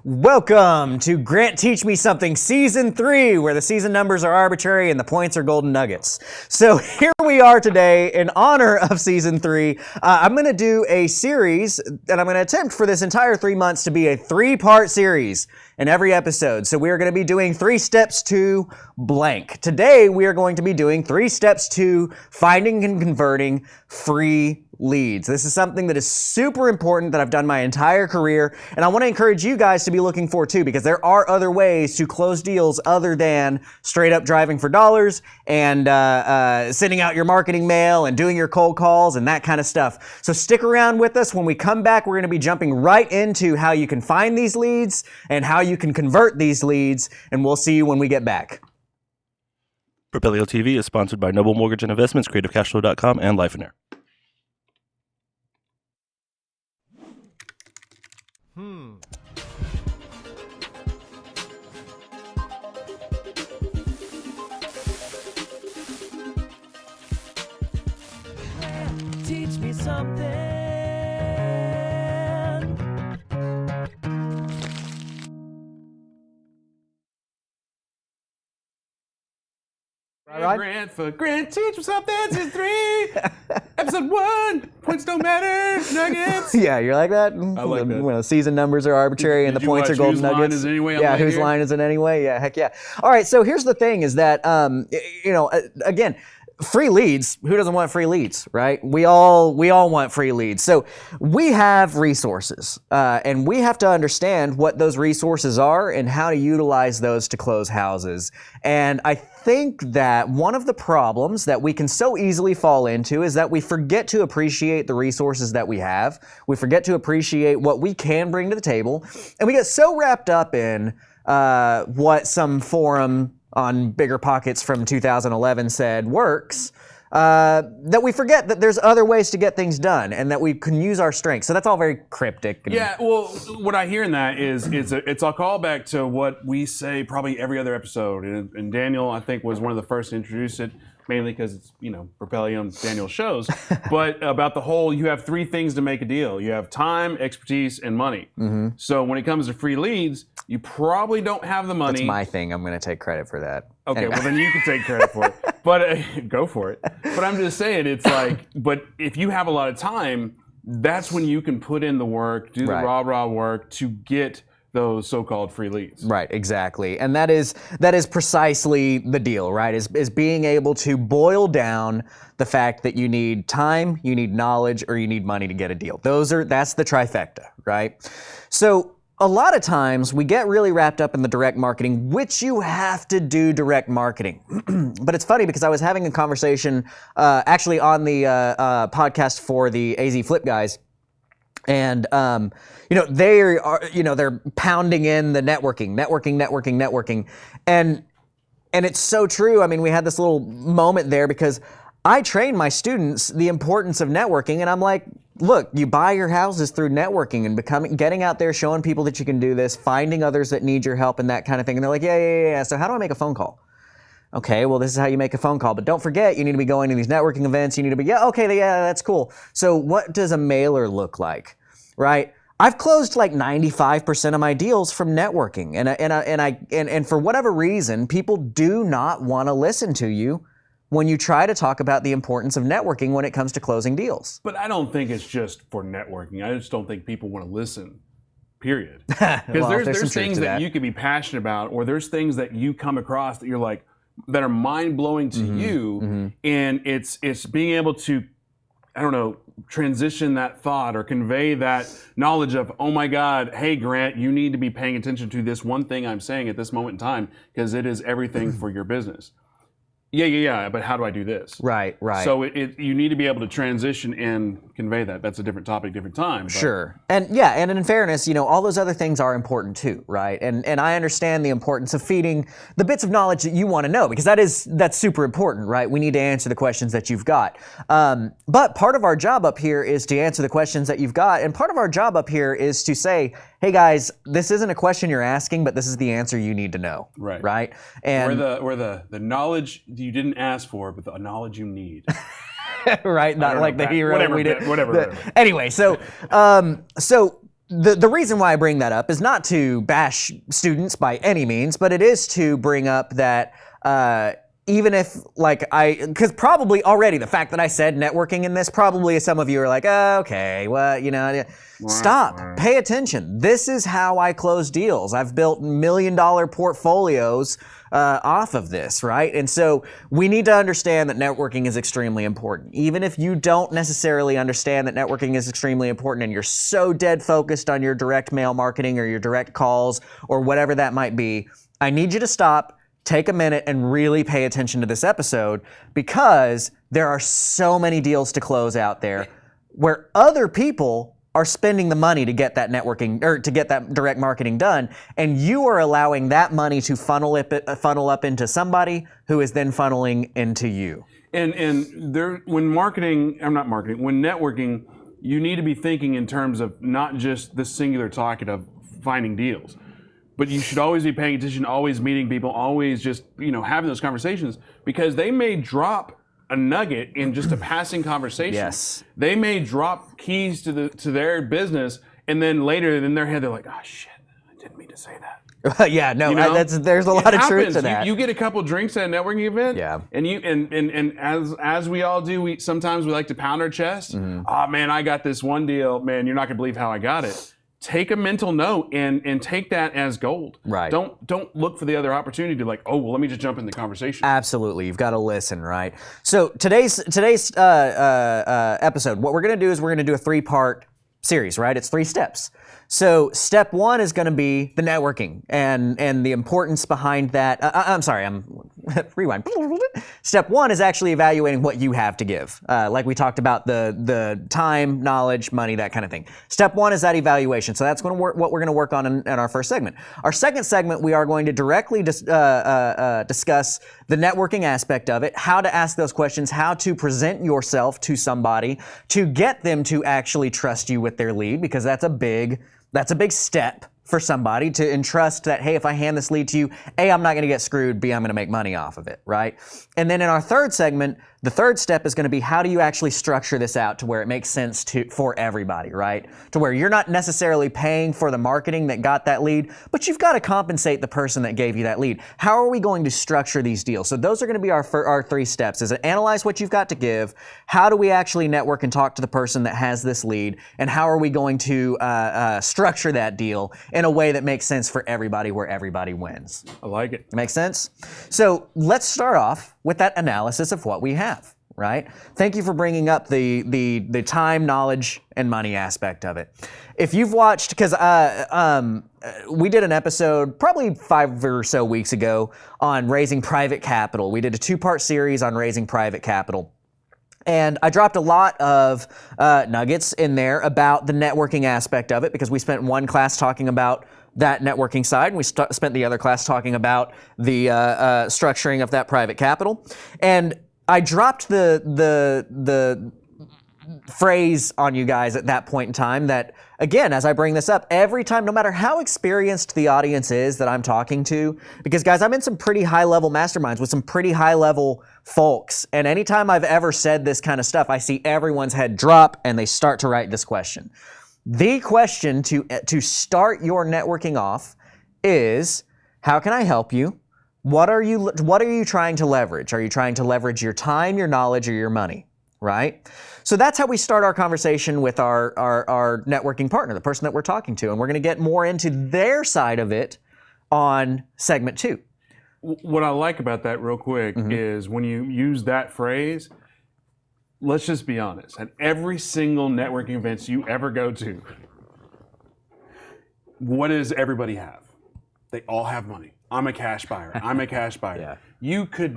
Welcome to Grant Teach Me Something Season 3, where the season numbers are arbitrary and the points are golden nuggets. So here we are today in honor of Season 3. I'm going to do a series, and I'm going to attempt for this entire 3 months to be a 3-part series in every episode. So we are going to be doing 3 steps to blank. Today we are going to be doing 3 steps to finding and converting free leads. This is something that is super important that I've done my entire career, and I want to encourage you guys to be looking for too, because there are other ways to close deals other than straight up driving for dollars and sending out your marketing mail and doing your cold calls and that kind of stuff. So stick around with us. When we come back, we're going to be jumping right into how you can find these leads and how you can convert these leads, and we'll see you when we get back. Propelio TV is sponsored by Noble Mortgage and Investments, CreativeCashflow.com, and Life and Air. Teach me something. Grant, teach me something. Season 3, episode 1. Points don't matter. Nuggets. Yeah, you're like that? I like that. When the season nuggets are arbitrary and the Did you points are watch golden Whose Line nuggets. Is It Anyway? I'm Yeah, right whose here. line is it anyway? Yeah, heck yeah. All right, so here's the thing is that, again, free leads, who doesn't want free leads, right? We all want free leads. So we have resources, and we have to understand what those resources are and how to utilize those to close houses. And I think that one of the problems that we can so easily fall into is that we forget to appreciate the resources that we have. We forget to appreciate what we can bring to the table. And we get so wrapped up in what some forum on Bigger Pockets from 2011 said works, that we forget that there's other ways to get things done and that we can use our strengths. So that's all very cryptic. Yeah, well, what I hear in that is it's a callback to what we say probably every other episode. And Daniel, I think, was one of the first to introduce it, mainly because it's, Propelio and Daniel's shows. But about the whole, you have 3 things to make a deal. You have time, expertise, and money. Mm-hmm. So when it comes to free leads, you probably don't have the money. That's my thing. I'm going to take credit for that. Okay, Anyway. well then you can take credit for it. But go for it. But I'm just saying, it's like, but if you have a lot of time, that's when you can put in the work, do the raw work to get those so-called free leads. Right, exactly. And that is precisely the deal, right? Is being able to boil down the fact that you need time, you need knowledge, or you need money to get a deal. That's the trifecta, right? So a lot of times we get really wrapped up in the direct marketing, which you have to do direct marketing. But it's funny because I was having a conversation actually on the podcast for the AZ Flip guys. And, they are, they're pounding in the networking. And it's so true. I mean, we had this little moment there because I train my students the importance of networking. And I'm like, look, you buy your houses through networking and getting out there, showing people that you can do this, finding others that need your help and that kind of thing. And they're like, yeah. So how do I make a phone call? Okay, well, this is how you make a phone call. But don't forget, you need to be going to these networking events. You need to be, that's cool. So what does a mailer look like, right? I've closed like 95% of my deals from networking. And for whatever reason, people do not want to listen to you when you try to talk about the importance of networking when it comes to closing deals. But I don't think it's just for networking. I just don't think people want to listen. Period. Because there's things that you could be passionate about, or there's things that you come across that you're like, that are mind-blowing to you, and it's being able to, transition that thought or convey that knowledge of, oh my God, hey Grant, you need to be paying attention to this one thing I'm saying at this moment in time because it is everything for your business. Yeah, but how do I do this? Right. So you need to be able to transition and convey that. That's a different topic, different time. But. Sure. And in fairness, all those other things are important too, right? And I understand the importance of feeding the bits of knowledge that you want to know, because that's super important, right? We need to answer the questions that you've got. But part of our job up here is to answer the questions that you've got, and part of our job up here is to say, hey guys, this isn't a question you're asking, but this is the answer you need to know. Right. And we're the knowledge you didn't ask for, but the knowledge you need. Right? Not like the hero. Whatever. Anyway, so the reason why I bring that up is not to bash students by any means, but it is to bring up that even if because probably already the fact that I said networking in this, probably some of you are like, oh, okay, well, stop, pay attention. This is how I close deals. I've built $1 million portfolios off of this, right? And so we need to understand that networking is extremely important. Even if you don't necessarily understand that networking is extremely important and you're so dead focused on your direct mail marketing or your direct calls or whatever that might be, I need you to stop, take a minute, and really pay attention to this episode, because there are so many deals to close out there where other people are spending the money to get that networking or to get that direct marketing done, and you are allowing that money to funnel up into somebody who is then funneling into you. And there, when networking, you need to be thinking in terms of not just the singular target of finding deals, but you should always be paying attention, always meeting people, always just having those conversations, because they may drop a nugget in just a passing conversation. Yes. They may drop keys to their business, and then later in their head they're like, "Oh shit, I didn't mean to say that." Yeah, no, there's a lot of truth to that. You get a couple drinks at a networking event, yeah, and as we all do, sometimes we like to pound our chest. Mm-hmm. Oh man, I got this one deal. Man, you're not gonna believe how I got it. Take a mental note and take that as gold. Right. Don't look for the other opportunity to let me just jump in the conversation. Absolutely. You've got to listen, right? So today's episode, what we're going to do is we're going to do a 3-part series, right? It's 3 steps. So step 1 is going to be the networking and the importance behind that. Rewind. Step 1 is actually evaluating what you have to give. Like we talked about the time, knowledge, money, that kind of thing. Step 1 is that evaluation. So that's what we're going to work on in our first segment. Our second segment, we are going to directly discuss the networking aspect of it, how to ask those questions, how to present yourself to somebody to get them to actually trust you with their lead, because that's a big step for somebody to entrust that, hey, if I hand this lead to you, A, I'm not going to get screwed, B, I'm going to make money off of it, right? And then in our third segment, the third step is going to be, how do you actually structure this out to where it makes sense for everybody, right? To where you're not necessarily paying for the marketing that got that lead, but you've got to compensate the person that gave you that lead. How are we going to structure these deals? So those are going to be our 3 steps, is to analyze what you've got to give, how do we actually network and talk to the person that has this lead, and how are we going to structure that deal in a way that makes sense for everybody, where everybody wins. I like it. Makes sense? So let's start off with that analysis of what we have, right? Thank you for bringing up the time, knowledge, and money aspect of it. If you've watched, because we did an episode probably 5 or so weeks ago on raising private capital. We did a 2-part series on raising private capital. And I dropped a lot of nuggets in there about the networking aspect of it, because we spent one class talking about that networking side, and we spent the other class talking about the structuring of that private capital. And I dropped the phrase on you guys at that point in time that, again, as I bring this up, every time, no matter how experienced the audience is that I'm talking to, because guys, I'm in some pretty high-level masterminds with some pretty high-level folks, and anytime I've ever said this kind of stuff, I see everyone's head drop and they start to write this question. The question to start your networking off is, how can I help you? What are you trying to leverage? Are you trying to leverage your time, your knowledge, or your money? Right? So that's how we start our conversation with our networking partner, the person that we're talking to, and we're going to get more into their side of it on segment 2. What I like about that, real quick, is when you use that phrase, let's just be honest. At every single networking event you ever go to, what does everybody have? They all have money. I'm a cash buyer. I'm a cash buyer. Yeah. You could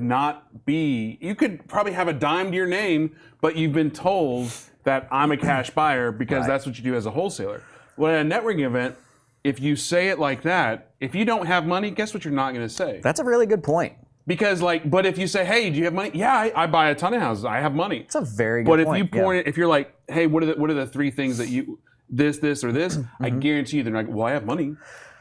probably have a dime to your name, but you've been told that I'm a cash buyer because Right. that's what you do as a wholesaler. Well, at a networking event, if you say it like that, if you don't have money, guess what you're not going to say? That's a really good point. Because but if you say, hey, do you have money? Yeah, I buy a ton of houses. I have money. It's a very good But point. if you point it, if you're like, hey, what are the 3 things that you, this, or this, I guarantee you they're like, well, I have money.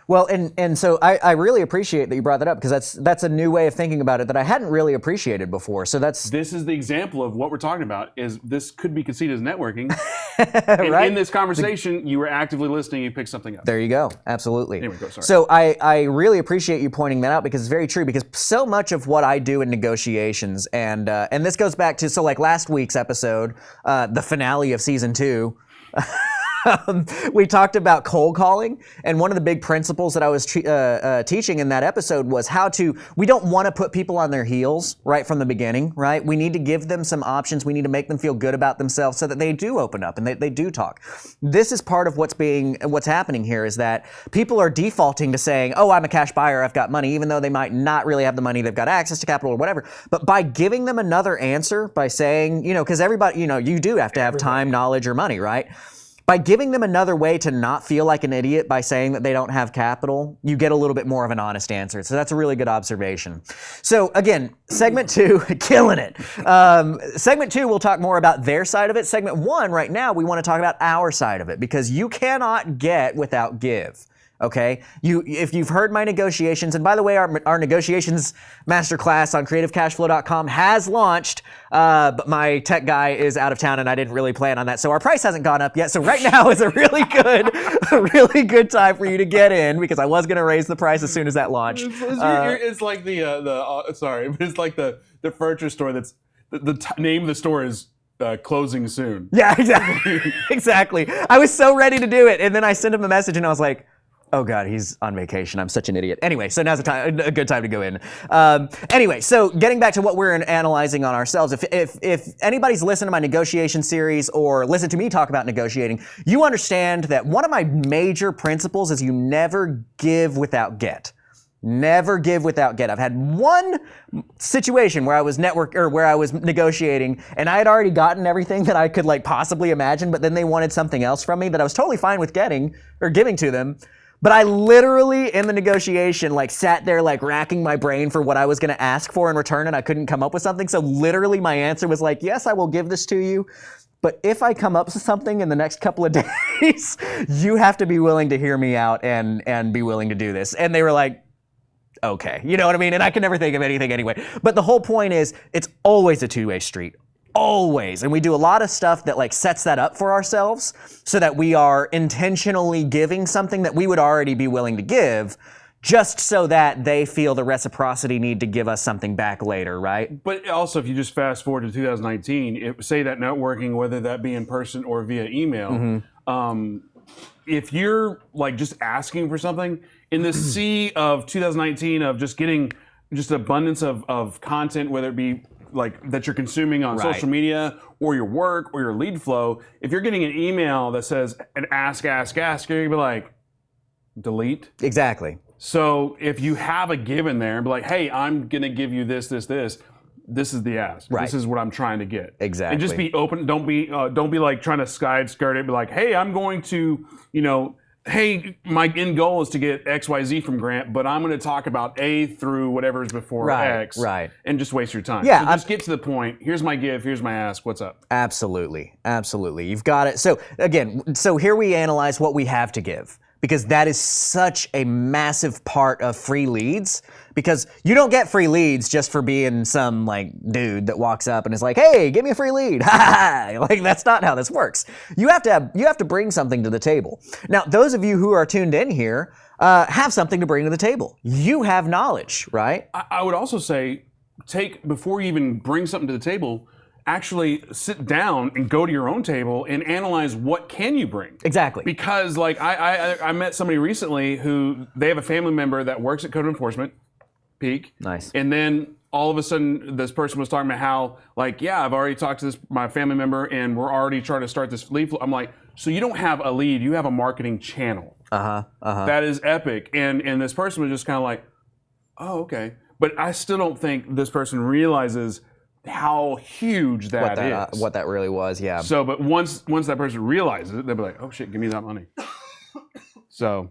Well, and so I really appreciate that you brought that up, because that's a new way of thinking about it that I hadn't really appreciated before. So that's This is the example of what we're talking about. Is this could be considered as networking? And right. in this conversation, you were actively listening. You picked something up. There you go. Absolutely. Anyway, go, sorry. So I really appreciate you pointing that out, because it's very true. Because so much of what I do in negotiations, and this goes back to like last week's episode, the finale of season 2. We talked about cold calling, and one of the big principles that I was teaching in that episode was we don't want to put people on their heels right from the beginning, right? We need to give them some options. We need to make them feel good about themselves so that they do open up and they do talk. This is part of what's happening here, is that people are defaulting to saying, oh, I'm a cash buyer, I've got money, even though they might not really have the money, they've got access to capital or whatever. But by giving them another answer, by saying, because everybody, you do have to have time, knowledge, or money, right? By giving them another way to not feel like an idiot by saying that they don't have capital, you get a little bit more of an honest answer. So that's a really good observation. So again, segment 2, killing it. Segment 2, we'll talk more about their side of it. Segment 1, right now, we want to talk about our side of it, because you cannot get without give. Okay, if you've heard my negotiations, and by the way, our negotiations masterclass on creativecashflow.com has launched, but my tech guy is out of town and I didn't really plan on that, so our price hasn't gone up yet. So right now is a really good time for you to get in, because I was going to raise the price as soon as that launched. It's like it's like the furniture store that's the name of the store is closing soon. Yeah, exactly. Exactly. I was so ready to do it, and then I sent him a message and I was like, oh God, he's on vacation. I'm such an idiot. Anyway, so now's a good time to go in. Anyway, so getting back to what we're analyzing on ourselves, if anybody's listened to my negotiation series or listened to me talk about negotiating, you understand that one of my major principles is you never give without get. Never give without get. I've had one situation where I was negotiating, and I had already gotten everything that I could possibly imagine, but then they wanted something else from me that I was totally fine with getting or giving to them. But I literally, in the negotiation, sat there racking my brain for what I was going to ask for in return, and I couldn't come up with something. So literally my answer was yes, I will give this to you. But if I come up with something in the next couple of days, you have to be willing to hear me out and be willing to do this. And they were like, okay, you know what I mean? And I can never think of anything anyway. But the whole point is, it's always a two-way street. Always. And we do a lot of stuff that sets that up for ourselves so that we are intentionally giving something that we would already be willing to give, just so that they feel the reciprocity need to give us something back later, right? But also, if you just fast forward to 2019, say that networking, whether that be in person or via email, if you're just asking for something, in the sea of 2019 of just getting just an abundance of content, whether it be that you're consuming on social media or your work or your lead flow, if you're getting an email that says an ask, you're gonna be like, delete. Exactly. So if you have a give in there and be like, hey, I'm gonna give you this is the ask. Right. This is what I'm trying to get. Exactly. And just be open. Don't be trying to skirt it. Be like, hey, I'm going to, hey, my end goal is to get XYZ from Grant, but I'm going to talk about A through whatever's before X. Right. And just waste your time. Yeah. So just get to the point. Here's my give. Here's my ask. What's up? Absolutely. Absolutely. You've got it. So again, here we analyze what we have to give, because that is such a massive part of free leads, because you don't get free leads just for being some dude that walks up and is like, hey, give me a free lead. That's not how this works. You have to bring something to the table. Now, those of you who are tuned in here have something to bring to the table. You have knowledge, right? I would also say, before you even bring something to the table, actually sit down and go to your own table and analyze what can you bring. Exactly. Because I met somebody recently who they have a family member that works at code enforcement, Peak. Nice. And then all of a sudden this person was talking about how I've already talked to my family member and we're already trying to start this lead flow. I'm like, so you don't have a lead, you have a marketing channel. That is epic. And this person was just kind of like, oh, okay. But I still don't think this person realizes how huge that is. What that really was, yeah. So, but once that person realizes it, they'll be like, oh shit, give me that money. So.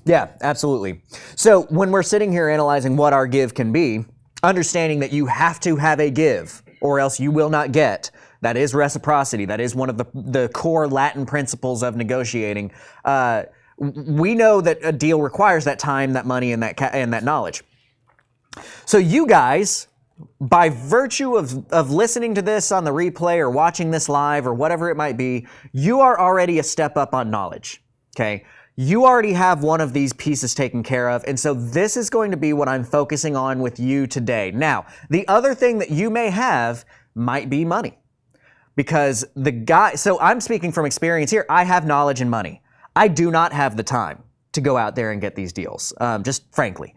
Yeah, absolutely. So when we're sitting here analyzing what our give can be, understanding that you have to have a give or else you will not get, that is reciprocity. That is one of the core Latin principles of negotiating. We know that a deal requires that time, that money, and that knowledge. So you guys, by virtue of listening to this on the replay or watching this live or whatever it might be, you are already a step up on knowledge, okay? You already have one of these pieces taken care of, and so this is going to be what I'm focusing on with you today. Now, the other thing that you may have might be money. Because so I'm speaking from experience here, I have knowledge and money. I do not have the time to go out there and get these deals, just frankly.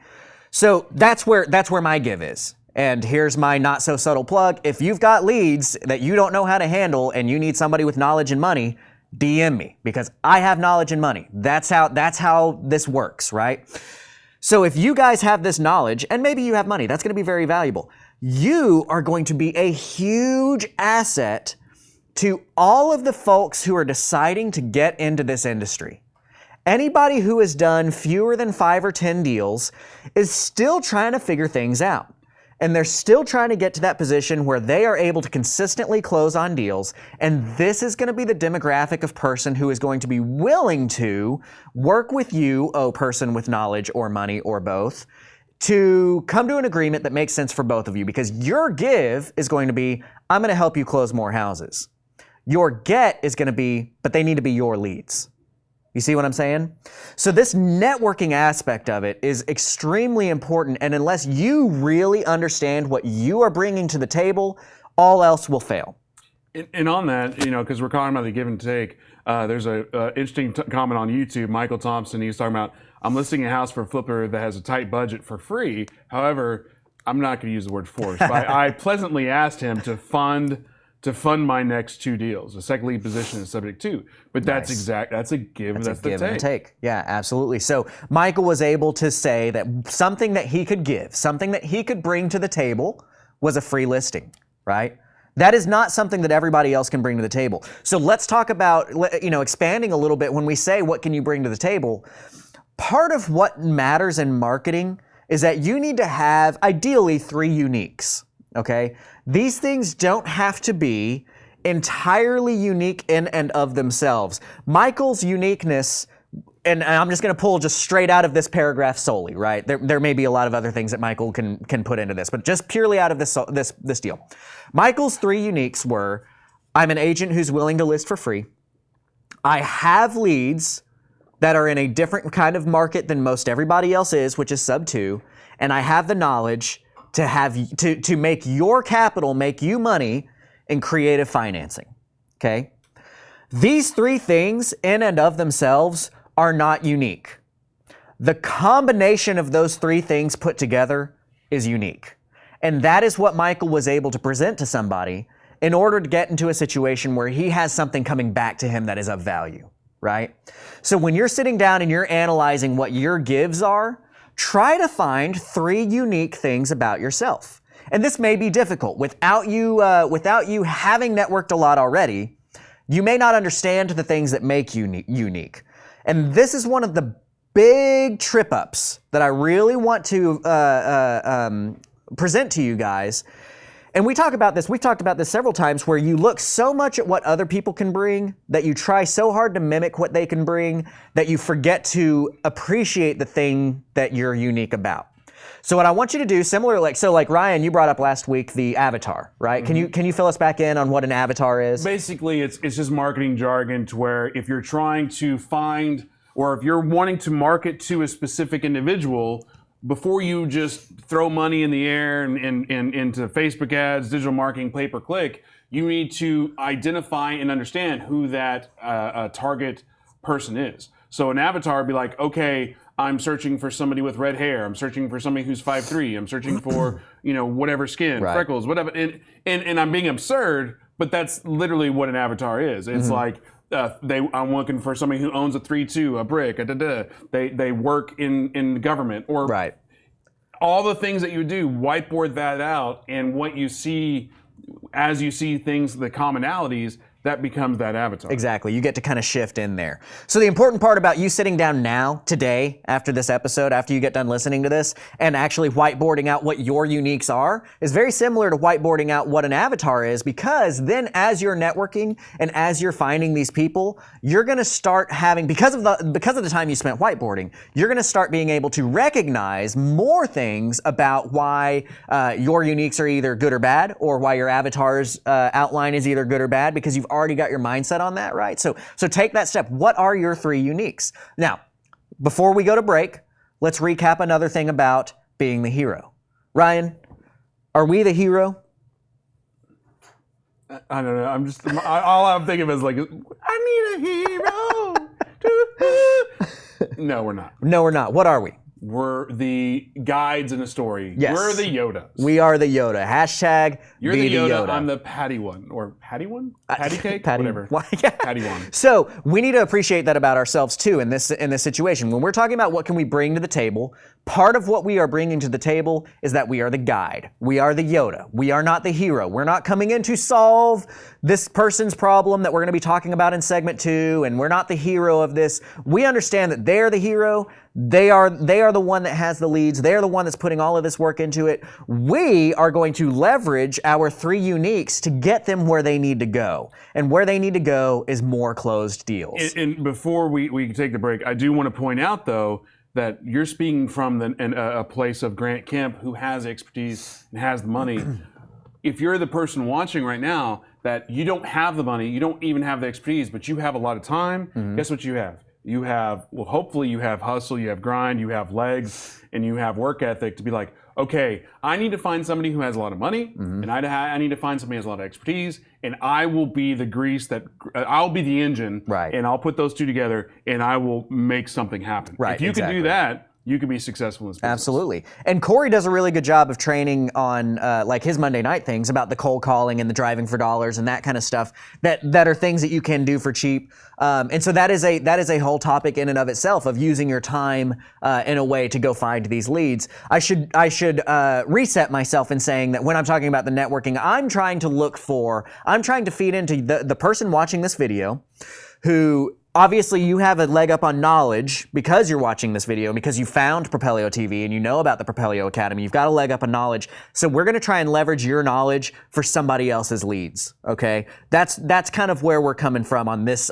So that's where my give is. And here's my not so subtle plug. If you've got leads that you don't know how to handle and you need somebody with knowledge and money, DM me, because I have knowledge and money. That's how this works, right? So if you guys have this knowledge and maybe you have money, that's going to be very valuable. You are going to be a huge asset to all of the folks who are deciding to get into this industry. Anybody who has done fewer than 5 or 10 deals is still trying to figure things out. And they're still trying to get to that position where they are able to consistently close on deals. And this is going to be the demographic of person who is going to be willing to work with you, person with knowledge or money or both, to come to an agreement that makes sense for both of you. Because your give is going to be, I'm going to help you close more houses. Your get is going to be, but they need to be your leads. You see what I'm saying? So this networking aspect of it is extremely important, and unless you really understand what you are bringing to the table, all else will fail. And on that, because we're talking about the give and take, there's a interesting comment on YouTube. Michael Thompson, he's talking about, I'm listing a house for a flipper that has a tight budget for free. However, I'm not going to use the word force, but I pleasantly asked him to fund my next 2 deals. The second lead position is subject to. But that's a give, that's the give and take. Yeah, absolutely. So Michael was able to say that something that he could give, something that he could bring to the table was a free listing, right? That is not something that everybody else can bring to the table. So let's talk about, expanding a little bit when we say what can you bring to the table. Part of what matters in marketing is that you need to have ideally 3 uniques. Okay? These things don't have to be entirely unique in and of themselves. Michael's uniqueness, and I'm just going to pull just straight out of this paragraph solely, right? There may be a lot of other things that Michael can put into this, but just purely out of this deal. Michael's 3 uniques were, I'm an agent who's willing to list for free. I have leads that are in a different kind of market than most everybody else is, which is sub 2, and I have the knowledge to make your capital make you money in creative financing, okay? These 3 things in and of themselves are not unique. The combination of those 3 things put together is unique. And that is what Michael was able to present to somebody in order to get into a situation where he has something coming back to him that is of value, right? So when you're sitting down and you're analyzing what your gives are, try to find 3 unique things about yourself. And this may be difficult. Without you having networked a lot already, you may not understand the things that make you unique. And this is one of the big trip-ups that I really want to present to you guys. And we've talked about this several times, where you look so much at what other people can bring that you try so hard to mimic what they can bring that you forget to appreciate the thing that you're unique about. So what I want you to do, like Ryan, you brought up last week the avatar, right? Mm-hmm. Can you fill us back in on what an avatar is? Basically, it's just marketing jargon to where if you're trying to find, or if you're wanting to market to a specific individual, before you just throw money in the air and into Facebook ads, digital marketing, pay-per-click, you need to identify and understand who that target person is. So an avatar would be like, okay, I'm searching for somebody with red hair. I'm searching for somebody who's 5'3". I'm searching for, whatever skin, right, freckles, whatever. And I'm being absurd, but that's literally what an avatar is. It's like, I'm looking for somebody who owns a 3-2, a brick, They work in government, or right. All the things that you do, whiteboard that out, and what you see as you see things, the commonalities, that becomes that avatar. Exactly. You get to kind of shift in there. So the important part about you sitting down now, today, after this episode, after you get done listening to this, and actually whiteboarding out what your uniques are, is very similar to whiteboarding out what an avatar is, because then as you're networking and as you're finding these people, you're going to start having, because of the time you spent whiteboarding, you're going to start being able to recognize more things about why your uniques are either good or bad, or why your avatar's outline is either good or bad, because you've already got your mindset on that, right? So take that step. What are your 3 uniques? Now, before we go to break, let's recap another thing about being the hero. Ryan, are we the hero? I don't know. I'm just all I'm thinking of is like, I need a hero. No, we're not. No, we're not. What are we? We're the guides in a story. Yes. We're the Yodas. We are the Yoda. Hashtag You're be the Yoda, Yoda. I'm the Patty one. Or Patty one? Patty cake? Patty, Whatever. Yeah. Patty one. So we need to appreciate that about ourselves too in this situation. When we're talking about what can we bring to the table, part of what we are bringing to the table is that we are the guide. We are the Yoda. We are not the hero. We're not coming in to solve this person's problem that we're going to be talking about in segment 2, and we're not the hero of this. We understand that they're the hero. They are the one that has the leads. They're the one that's putting all of this work into it. We are going to leverage our 3 uniques to get them where they need to go. And where they need to go is more closed deals. And before we take the break, I do want to point out, though, that you're speaking from a place of Grant Kemp, who has expertise and has the money. If you're the person watching right now that you don't have the money, you don't even have the expertise, but you have a lot of time, guess what you have? You have, well, hopefully you have hustle, you have grind, you have legs, and you have work ethic to be like, okay, I need to find somebody who has a lot of money, and I need to find somebody who has a lot of expertise, and I will be the grease that, I'll be the engine, Right. and I'll put those 2 together, and I will make something happen. Right, If you can do that, you can be successful in this business. Absolutely. And Corey does a really good job of training on like his Monday night things about the cold calling and the driving for dollars and that kind of stuff that are things that you can do for cheap. And so that is a whole topic in and of itself of using your time in a way to go find these leads. I should reset myself in saying that when I'm talking about the networking, I'm trying to feed into the person watching this video who obviously you have a leg up on knowledge because you're watching this video, because you found Propelio TV and you know about the Propelio Academy. You've got a leg up on knowledge. So we're going to try and leverage your knowledge for somebody else's leads. Okay, that's kind of where we're coming from on this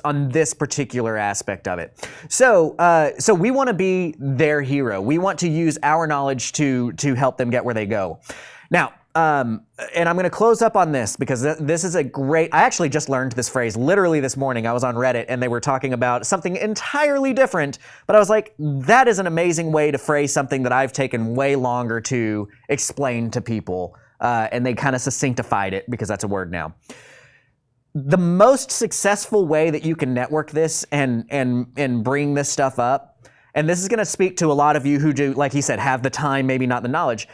particular aspect of it. So we want to be their hero. We want to use our knowledge to help them get where they go. Now, and I'm going to close up on this because this is a great, I actually just learned this phrase literally this morning. I was on Reddit and they were talking about something entirely different, but I was like, that is an amazing way to phrase something that I've taken way longer to explain to people. And they kind of succinctified it because that's a word now. The most successful way that you can network this and bring this stuff up, and this is going to speak to a lot of you who do, like he said, have the time, maybe not the knowledge.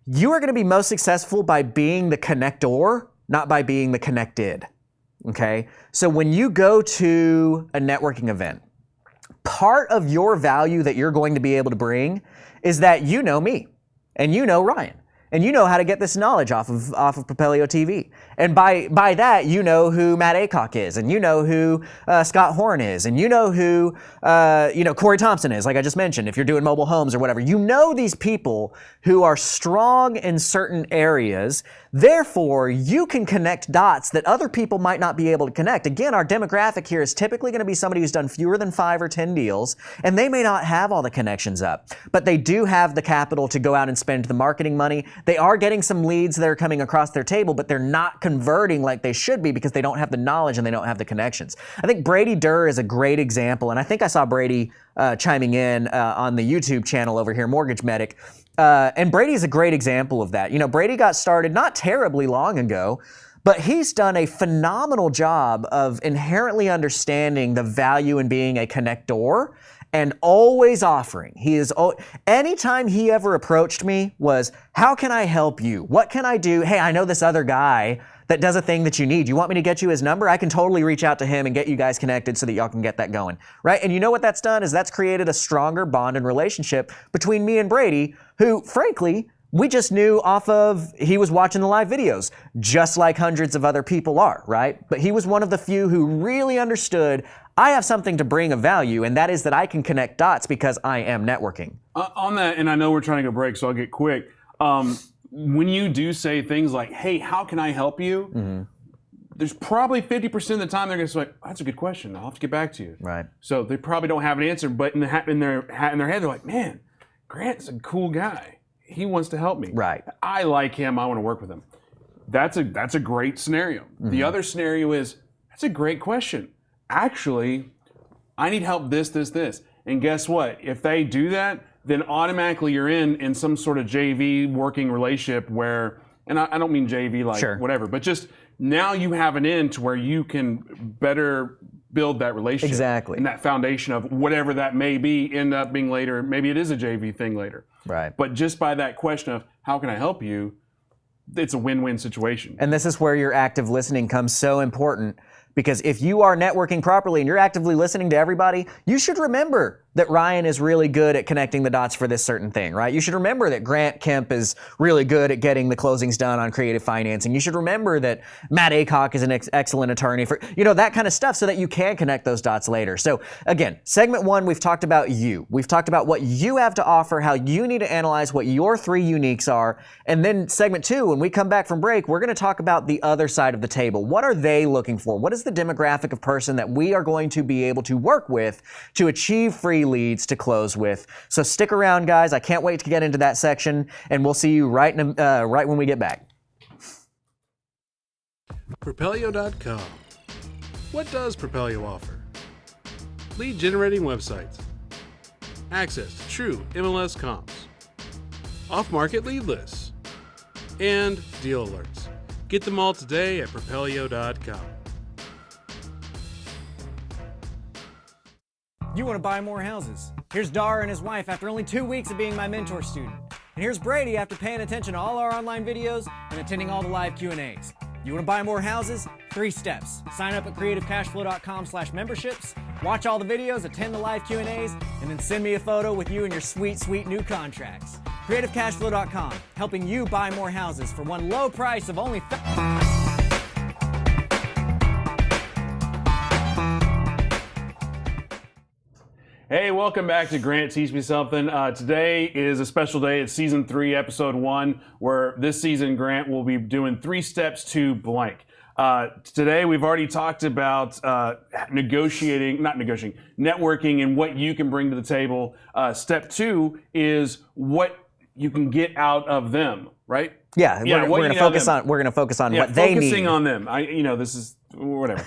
You are going to be most successful by being the connector, not by being the connected, okay? So when you go to a networking event, part of your value that you're going to be able to bring is that you know me, and you know Ryan, and you know how to get this knowledge off of Propelio TV. And by that, you know who Matt Aycock is, and you know who Scott Horn is, and you know who Corey Thompson is, like I just mentioned, if you're doing mobile homes or whatever. You know these people who are strong in certain areas. Therefore, you can connect dots that other people might not be able to connect. Again, our demographic here is typically going to be somebody who's done fewer than 5 or 10 deals, and they may not have all the connections up, but they do have the capital to go out and spend the marketing money. They are getting some leads that are coming across their table, but they're not converting like they should be because they don't have the knowledge and they don't have the connections. I think Brady Durr is a great example, and I think I saw Brady chiming in on the YouTube channel over here, Mortgage Medic. And Brady's a great example of that. You know, Brady got started not terribly long ago, but he's done a phenomenal job of inherently understanding the value in being a connector and always offering. Anytime he ever approached me was, how can I help you? What can I do? Hey, I know this other guy that does a thing that you need. You want me to get you his number? I can totally reach out to him and get you guys connected so that y'all can get that going, right? And you know what that's done is that's created a stronger bond and relationship between me and Brady, who frankly we just knew off of he was watching the live videos, just like hundreds of other people are, right? But he was one of the few who really understood, I have something to bring of value, and that is that I can connect dots because I am networking. On that, and I know we're trying to go break, so I'll get quick. When you do say things like, hey, how can I help you? There's probably 50% of the time they're going to say, that's a good question. I'll have to get back to you. Right. So they probably don't have an answer, but in their head, they're like, man, Grant's a cool guy. He wants to help me. Right. I like him. I want to work with him. That's a great scenario. The other scenario is, that's a great question. Actually, I need help this. And guess what? If they do that, then automatically you're in some sort of JV working relationship where, and I don't mean JV like whatever, but just now you have an in to where you can better build that relationship. Exactly. And that foundation of whatever that may be end up being later. Maybe it is a JV thing later. Right. But just by that question of how can I help you, it's a win-win situation. And this is where your active listening comes so important, because if you are networking properly and you're actively listening to everybody, you should remember that Ryan is really good at connecting the dots for this certain thing, right? You should remember that Grant Kemp is really good at getting the closings done on creative financing. You should remember that Matt Aycock is an excellent attorney for, that kind of stuff, so that you can connect those dots later. So again, segment 1, we've talked about you. We've talked about what you have to offer, how you need to analyze what your 3 uniques are. And then segment 2, when we come back from break, we're going to talk about the other side of the table. What are they looking for? What is the demographic of person that we are going to be able to work with to achieve free leads to close with? So stick around, guys. I can't wait to get into that section, and we'll see you right when we get back. Propelio.com. What does Propelio offer? Lead generating websites, access to true MLS comps, off-market lead lists, and deal alerts. Get them all today at Propelio.com. You want to buy more houses. Here's Dar and his wife after only 2 weeks of being my mentor student. And here's Brady after paying attention to all our online videos and attending all the live Q&As. You want to buy more houses? 3 steps. Sign up at creativecashflow.com/memberships, watch all the videos, attend the live Q&As, and then send me a photo with you and your sweet, sweet new contracts. creativecashflow.com, helping you buy more houses for one low price of only Hey, welcome back to Grant Teach Me Something. Today is a special day. It's season 3, episode 1, where this season Grant will be doing 3 steps to blank. Today we've already talked about networking and what you can bring to the table. Step 2 is what you can get out of them, right? Yeah, we're going to focus on what they need. Focusing on them. This is whatever.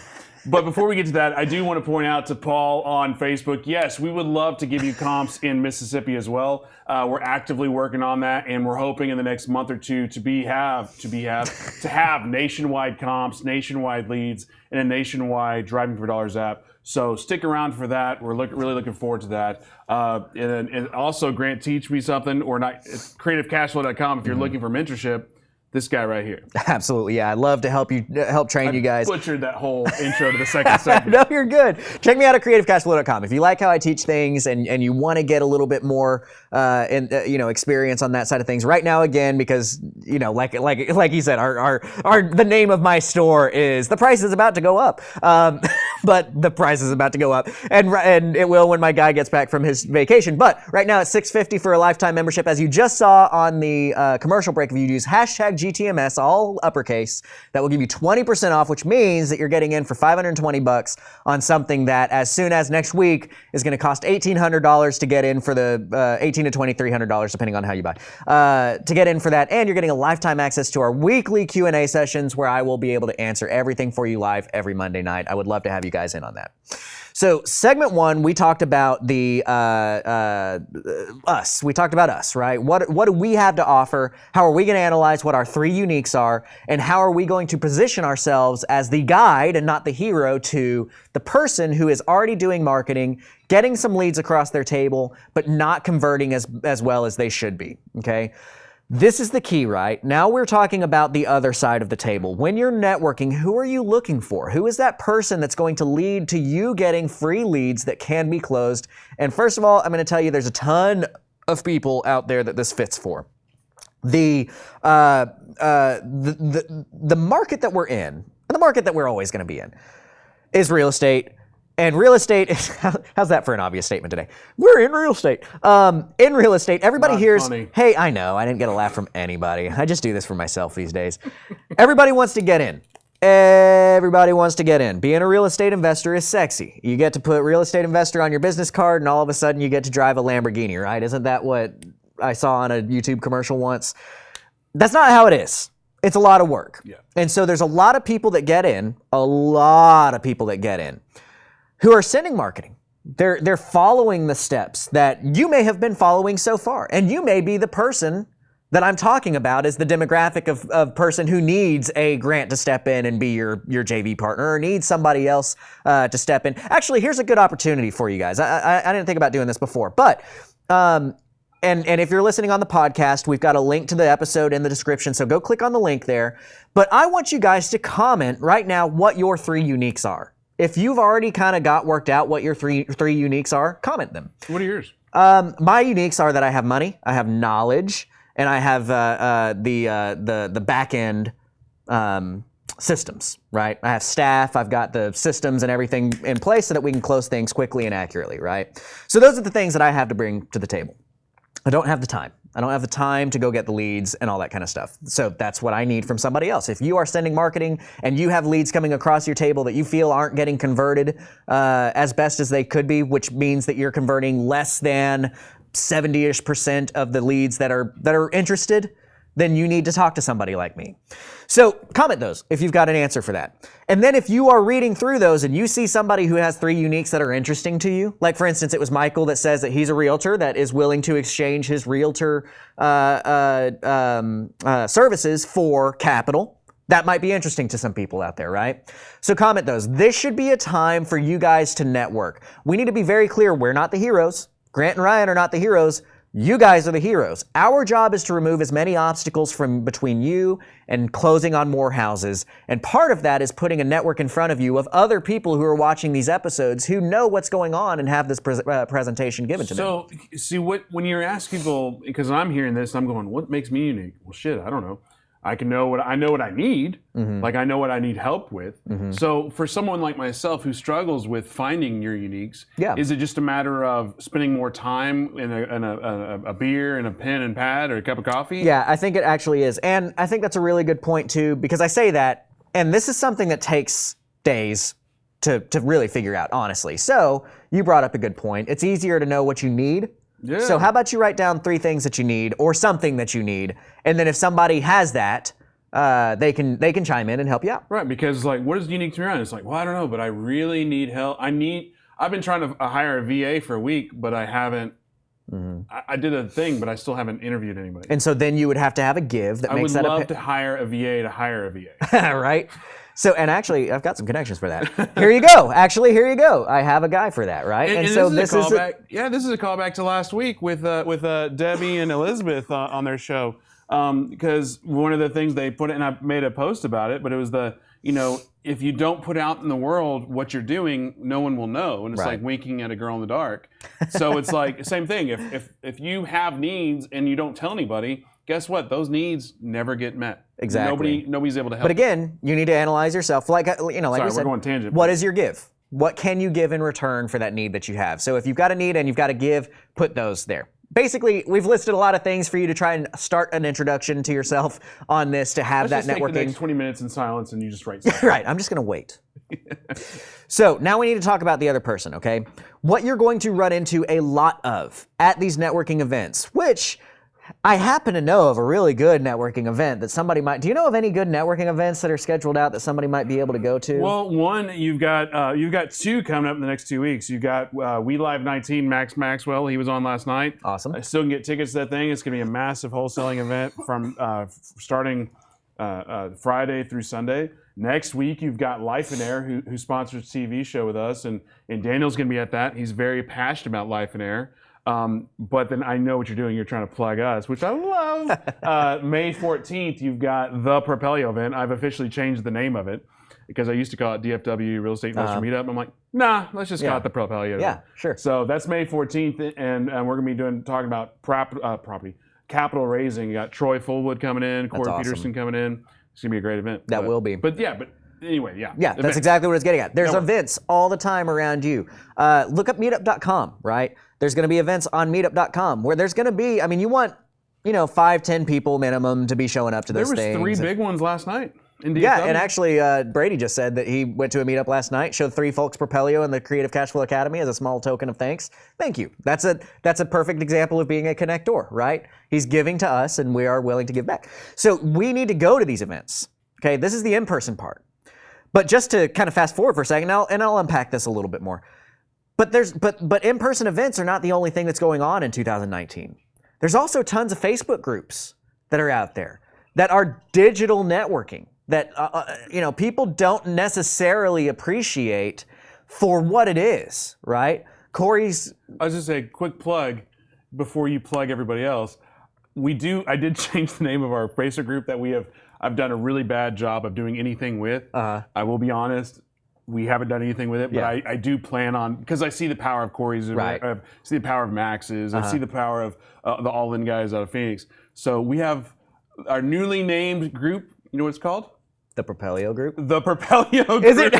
But before we get to that, I do want to point out to Paul on Facebook, yes, we would love to give you comps in Mississippi as well. We're actively working on that, and we're hoping in the next month or two to have nationwide comps, nationwide leads, and a nationwide Driving for Dollars app. So stick around for that. We're really looking forward to that. And also, Grant, teach me something, or not. It's creativecashflow.com if you're looking for mentorship. This guy right here. Absolutely, yeah. I'd love to help train you guys. I butchered that whole intro to the second segment. No, you're good. Check me out at creativecashflow.com. If you like how I teach things and you want to get a little bit more experience on that side of things. Right now, again, because like you said, the name of my store is the price is about to go up. But the price is about to go up, and it will when my guy gets back from his vacation. But right now it's $650 for a lifetime membership, as you just saw on the commercial break. If you use #GTMS, all uppercase, that will give you 20% off, which means that you're getting in for $520 on something that, as soon as next week, is going to cost $1,800 to get in for the $1,800 to $2,300, depending on how you buy, to get in for that. And you're getting a lifetime access to our weekly Q&A sessions, where I will be able to answer everything for you live every Monday night. I would love to have you guys in on that. So segment 1, we talked about the us. We talked about us, right? What do we have to offer? How are we going to analyze what our 3 uniques are? And how are we going to position ourselves as the guide and not the hero to the person who is already doing marketing, getting some leads across their table, but not converting as well as they should be, okay? This is the key, right? Now we're talking about the other side of the table. When you're networking, who are you looking for? Who is that person that's going to lead to you getting free leads that can be closed? And first of all, I'm going to tell you there's a ton of people out there that this fits for. the market that we're in, and the market that we're always going to be in, is real estate. And real estate is, how's that for an obvious statement today? We're in real estate. In real estate, everybody Not hears, funny. hey, I know, I didn't get a laugh from anybody. I just do this for myself these days. Everybody wants to get in. Everybody wants to get in. Being a real estate investor is sexy. You get to put real estate investor on your business card, and all of a sudden you get to drive a Lamborghini, right? Isn't that what I saw on a YouTube commercial once? That's not how it is. It's a lot of work. Yeah. And so there's a lot of people that get in, who are sending marketing. They're following the steps that you may have been following so far. And you may be the person that I'm talking about as the demographic of person who needs a grant to step in and be your JV partner, or needs somebody else to step in. Actually, here's a good opportunity for you guys. I didn't think about doing this before, but and if you're listening on the podcast, we've got a link to the episode in the description, so go click on the link there. But I want you guys to comment right now what your 3 uniques are. If you've already kind of got worked out what your three uniques are, comment them. What are yours? My uniques are that I have money, I have knowledge, and I have the back end systems, right? I have staff, I've got the systems and everything in place so that we can close things quickly and accurately, right? So those are the things that I have to bring to the table. I don't have the time. I don't have the time to go get the leads and all that kind of stuff. So that's what I need from somebody else. If you are sending marketing and you have leads coming across your table that you feel aren't getting converted as best as they could be, which means that you're converting less than 70-ish% of the leads that are interested, then you need to talk to somebody like me. So comment those if you've got an answer for that. And then if you are reading through those and you see somebody who has 3 uniques that are interesting to you, like for instance, it was Michael that says that he's a realtor that is willing to exchange his realtor services for capital. That might be interesting to some people out there, right? So comment those. This should be a time for you guys to network. We need to be very clear, we're not the heroes. Grant and Ryan are not the heroes. You guys are the heroes. Our job is to remove as many obstacles from between you and closing on more houses. And part of that is putting a network in front of you of other people who are watching these episodes who know what's going on and have this presentation given to them. So, see, when you're asking people, because I'm hearing this, I'm going, what makes me unique? Well, shit, I don't know. I know what I need. Mm-hmm. Like I know what I need help with. Mm-hmm. So for someone like myself who struggles with finding your uniques, Yeah. is it just a matter of spending more time in a beer and a pen and pad or a cup of coffee? Yeah, I think it actually is. And I think that's a really good point too, because I say that, and this is something that takes days to really figure out, honestly. So you brought up a good point. It's easier to know what you need. Yeah. So how about you write down 3 things that you need or something that you need, and then if somebody has that, they can chime in and help you out. Right, because like, what is unique to me? It's like, well, I don't know, but I really need help. I've been trying to hire a VA for a week, but I haven't. Mm-hmm. I did a thing, but I still haven't intervied anybody. And so then you would have to have a give that I makes would that love to hire a VA to hire a VA. right? So, and actually, I've got some connections for that. Here you go. Actually, here you go. I have a guy for that, right? And so this is a callback. This is a callback to last week with Debbie and Elizabeth on their show. Because one of the things they put, and I made a post about it, but it was if you don't put out in the world what you're doing, no one will know, and it's Right. like winking at a girl in the dark. So it's like same thing. If you have needs and you don't tell anybody, guess what? Those needs never get met. Exactly. Nobody's able to help. But again, you need to analyze yourself. Like Sorry, we we're said, going tangent. what is your give? What can you give in return for that need that you have? So if you've got a need and you've got to give, put those there. Basically, we've listed a lot of things for you to try and start an introduction to yourself on this to have Let's that just take the networking. next 20 minutes in silence and you just write something. Right, I'm just going to wait. So now we need to talk about the other person, okay? What you're going to run into a lot of at these networking events, which I happen to know of a really good networking event that somebody might. Do you know of any good networking events that are scheduled out that somebody might be able to go to? Well, one, you've got 2 coming up in the next 2 weeks. You've got We Live 19, Max Maxwell. He was on last night. Awesome. I still can get tickets to that thing. It's going to be a massive wholesaling event from starting Friday through Sunday. Next week, you've got Life and Air, who sponsors a TV show with us, and Daniel's going to be at that. He's very passionate about Life and Air. But then I know what you're doing. You're trying to plug us, which I love. May 14th, you've got the Propelio event. I've officially changed the name of it because I used to call it DFW Real Estate Investor Meetup. I'm like, nah, let's just call it the Propelio event. Yeah, sure. So that's May 14th, and we're going to be talking about property, capital raising. You got Troy Fullwood coming in, Corey awesome. Peterson coming in. It's gonna be a great event. That will be. But anyway, yeah. Yeah, that's Events. exactly what it's getting at. There's Network. events all the time around you. Look up meetup.com, right? There's going to be events on meetup.com where there's going to be, you want, 5, 10 people minimum to be showing up to those There was things. 3 big ones last night. In DFW. Yeah, and actually, Brady just said that he went to a meetup last night, showed 3 folks Propelio and the Creative Cashflow Academy as a small token of thanks. Thank you. That's a perfect example of being a connector, right? He's giving to us, and we are willing to give back. So we need to go to these events. Okay, this is the in-person part. But just to kind of fast forward for a second, and I'll unpack this a little bit more. But in-person events are not the only thing that's going on in 2019. There's also tons of Facebook groups that are out there that are digital networking that people don't necessarily appreciate for what it is, right? Corey's. I was just say, quick plug before you plug everybody else. I did change the name of our Facebook group that I've done a really bad job of doing anything with. I will be honest, we haven't done anything with it, but I do plan on, because I see the power of Corey's, Right. I see the power of Max's, I see the power of the All-In guys out of Phoenix. So we have our newly named group. You know what it's called? The Propelio group. The Propelio group. Is it?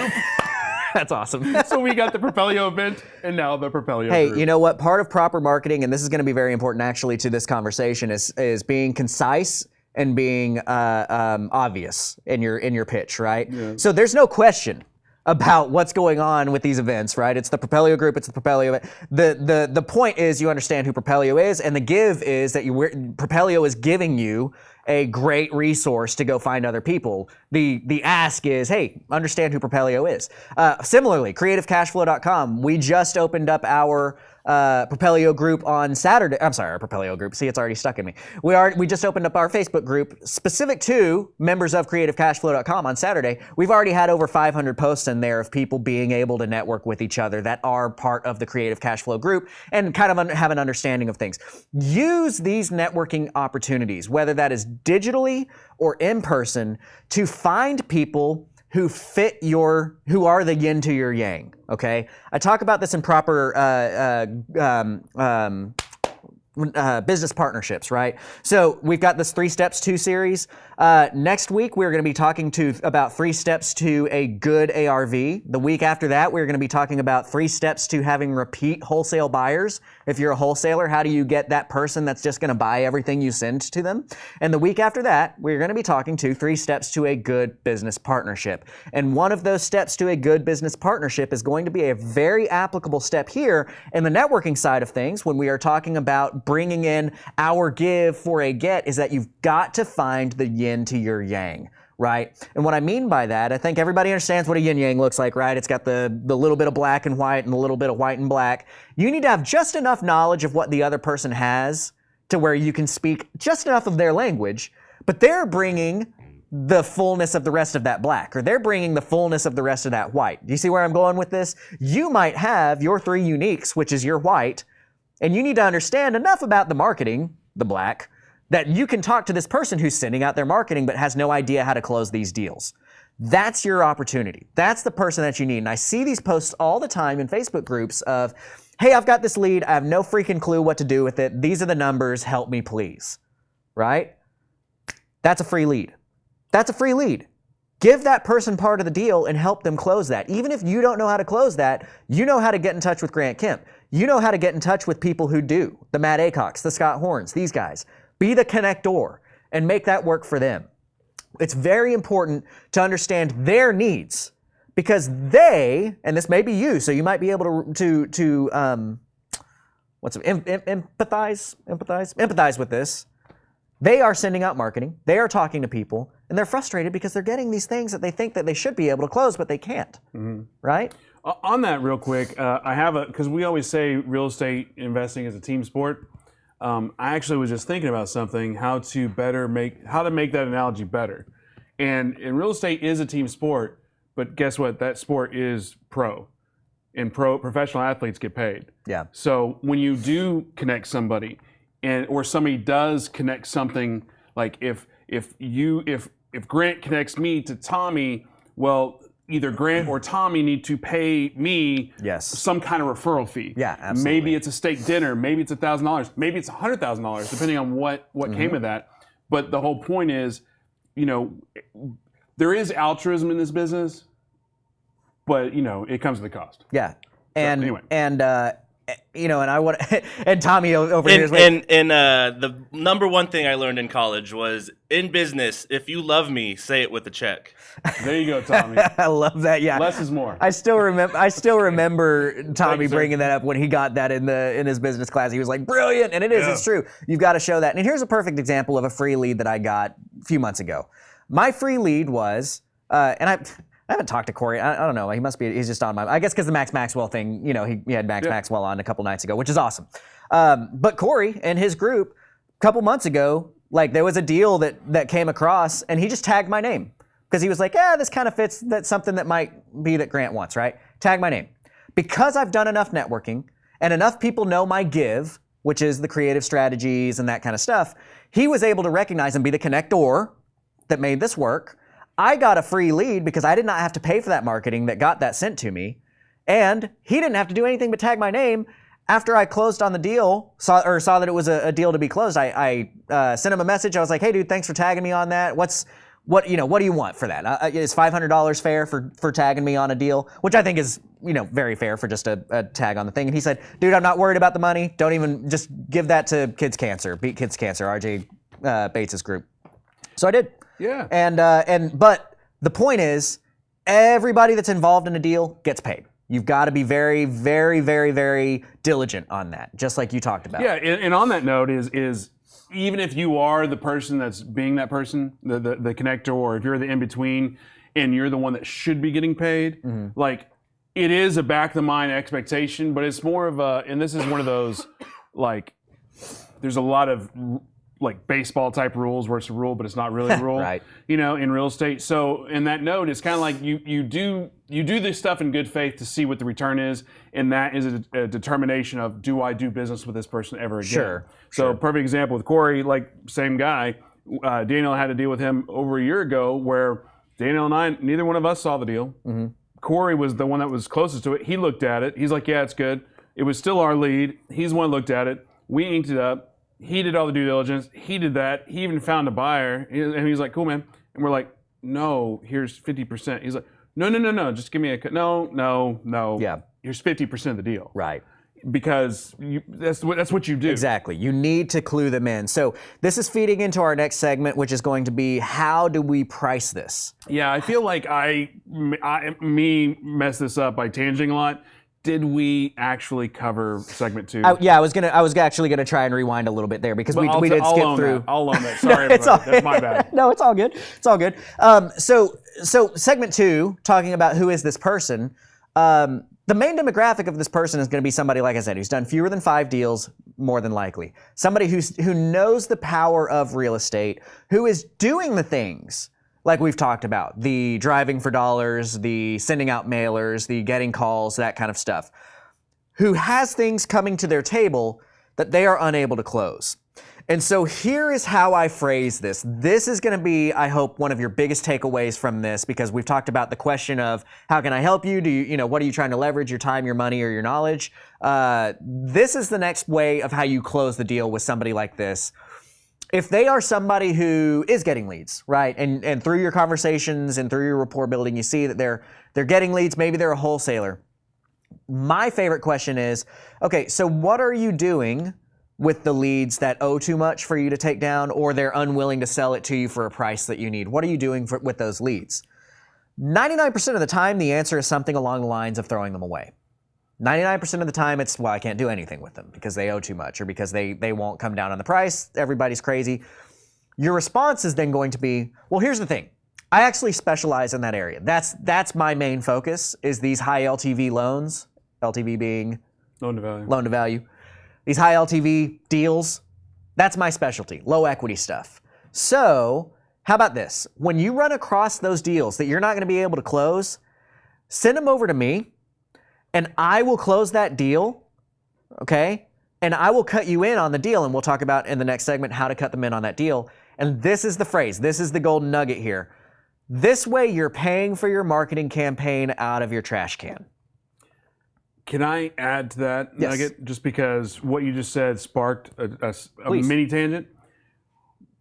That's awesome. So we got the Propelio event and now the Propelio Hey, group. you know what? Part of proper marketing, and this is going to be very important actually to this conversation, is being concise and being obvious in your pitch, right? Yeah. So there's no question about what's going on with these events, right? It's the Propelio group, it's the Propelio event. The point is you understand who Propelio is, and the give is that Propelio is giving you a great resource to go find other people. The ask is, hey, understand who Propelio is. Similarly, creativecashflow.com, we just opened up our Propelio group on Saturday. I'm sorry, our Propelio group. See, it's already stuck in me. We just opened up our Facebook group specific to members of creativecashflow.com on Saturday. We've already had over 500 posts in there of people being able to network with each other that are part of the Creative Cashflow group and kind of have an understanding of things. Use these networking opportunities, whether that is digitally or in person, to find people who are the yin to your yang, okay? I talk about this in proper business partnerships, right? So we've got this 3 Steps to series. Next week, we're going to be talking about 3 steps to a good ARV. The week after that, we're going to be talking about 3 steps to having repeat wholesale buyers. If you're a wholesaler, how do you get that person that's just going to buy everything you send to them? And the week after that, we're going to be talking 3 steps to a good business partnership. And one of those steps to a good business partnership is going to be a very applicable step here in the networking side of things when we are talking about bringing in our give for a get, is that you've got to find the yin to your yang, right? And what I mean by that, I think everybody understands what a yin yang looks like, right? It's got the little bit of black and white and a little bit of white and black. You need to have just enough knowledge of what the other person has to where you can speak just enough of their language, but they're bringing the fullness of the rest of that black, or they're bringing the fullness of the rest of that white. Do you see where I'm going with this? You might have your 3 uniques, which is your white, and you need to understand enough about the marketing, the black, that you can talk to this person who's sending out their marketing but has no idea how to close these deals. That's your opportunity. That's the person that you need. And I see these posts all the time in Facebook groups of, hey, I've got this lead. I have no freaking clue what to do with it. These are the numbers. Help me, please. Right? That's a free lead. That's a free lead. Give that person part of the deal and help them close that. Even if you don't know how to close that, you know how to get in touch with Grant Kemp. You know how to get in touch with people who do. The Matt Aycocks, the Scott Horns, these guys. Be the connector and make that work for them. It's very important to understand their needs because they, and this may be you, so you might be able to empathize with this. They are sending out marketing. They are talking to people, and they're frustrated because they're getting these things that they think that they should be able to close, but they can't. Mm-hmm. Right? On that, real quick, because we always say real estate investing is a team sport. I actually was just thinking about something, how to make that analogy better. And real estate is a team sport, but guess what? That sport is pro, and professional athletes get paid. Yeah. So when you do connect somebody, or somebody does connect something, like if Grant connects me to Tommy, well, either Grant or Tommy need to pay me Yes. some kind of referral fee. Yeah, absolutely. Maybe it's a steak dinner. Maybe it's $1,000. Maybe it's $100,000, depending on what came of that. But the whole point is, there is altruism in this business, but it comes with a cost. Yeah. And anyway. and I want and Tommy over here is And the number one thing I learned in college was, in business, if you love me, say it with a check. There you go, Tommy. I love that. Yeah. Less is more. I still remember Tommy you, sir. bringing that up when he got that in his business class. He was like, brilliant, and it is. Yeah. It's true. You've got to show that. And here's a perfect example of a free lead that I got a few months ago. My free lead was, and I haven't talked to Corey. I don't know. He's just on my. I guess because the Max Maxwell thing. He had Max Maxwell on a couple nights ago, which is awesome. But Corey and his group, a couple months ago, like there was a deal that came across, and he just tagged my name because he was like, this kind of fits. That's something that might be that Grant wants, right? Tag my name. Because I've done enough networking and enough people know my give, which is the creative strategies and that kind of stuff, he was able to recognize and be the connector that made this work. I got a free lead because I did not have to pay for that marketing that got that sent to me. And he didn't have to do anything but tag my name. After I closed on the deal, saw that it was a deal to be closed, I sent him a message. I was like, hey dude, thanks for tagging me on that. What do you want for that? Is $500 fair for tagging me on a deal? Which I think is, very fair for just a tag on the thing. And he said, dude, I'm not worried about the money. Don't even, just give that to Kids Cancer, Beat Kids Cancer, RJ Bates' group. So I did. Yeah. But the point is, everybody that's involved in a deal gets paid. You've got to be very, very, very, very diligent on that, just like you talked about. Yeah, and on that note is even if you are the person that's being that person, the connector, or if you're the in-between and you're the one that should be getting paid, like it is a back of the mind expectation, but it's more of a, and this is one of those, like, there's a lot of like baseball type rules where it's a rule, but it's not really a rule, Right. In real estate. So in that note, it's kind of like you do this stuff in good faith to see what the return is. And that is a determination of, do I do business with this person ever again? Sure. So perfect example with Corey, like same guy, Daniel had to deal with him over a year ago where Daniel and I, neither one of us saw the deal. Corey was the one that was closest to it. He looked at it. He's like, yeah, it's good. It was still our lead. He's the one who looked at it. We inked it up. He did all the due diligence. He did that. He even found a buyer. And he's like, cool, man. And we're like, no, here's 50%. He's like, no, just give me a cut. No. Yeah. Here's 50% of the deal. Right. Because that's what you do. Exactly. You need to clue them in. So this is feeding into our next segment, which is going to be, how do we price this? Yeah, I feel like I messed this up by tanging a lot. Did we actually cover segment 2? I was actually gonna try and rewind a little bit there because we did skip through. I'll own that. Sorry, everybody. That's my bad. No, it's all good. It's all good. So segment 2, talking about who is this person. The main demographic of this person is going to be somebody, like I said, who's done fewer than 5 deals, more than likely. Somebody who knows the power of real estate, who is doing the things like we've talked about, the driving for dollars, the sending out mailers, the getting calls, that kind of stuff, who has things coming to their table that they are unable to close. And so here is how I phrase this. This is going to be, I hope, one of your biggest takeaways from this, because we've talked about the question of, how can I help you? What are you trying to leverage, your time, your money, or your knowledge? This is the next way of how you close the deal with somebody like this. If they are somebody who is getting leads, right, and through your conversations and through your rapport building, you see that they're getting leads, maybe they're a wholesaler. My favorite question is, okay, so what are you doing with the leads that owe too much for you to take down, or they're unwilling to sell it to you for a price that you need? What are you doing with those leads? 99% of the time, the answer is something along the lines of throwing them away. 99% of the time, it's, well, I can't do anything with them because they owe too much, or because they won't come down on the price. Everybody's crazy. Your response is then going to be, well, here's the thing. I actually specialize in that area. That's my main focus, is these high LTV loans, LTV being Loan to value. loan to value. These high LTV deals, that's my specialty, low equity stuff. So how about this? When you run across those deals that you're not going to be able to close, send them over to me, and I will close that deal, okay? And I will cut you in on the deal, and we'll talk about in the next segment how to cut them in on that deal. And this is the phrase. This is the golden nugget here. This way, you're paying for your marketing campaign out of your trash can. Can I add to that, Yes. Nugget? Just because what you just said sparked a mini tangent.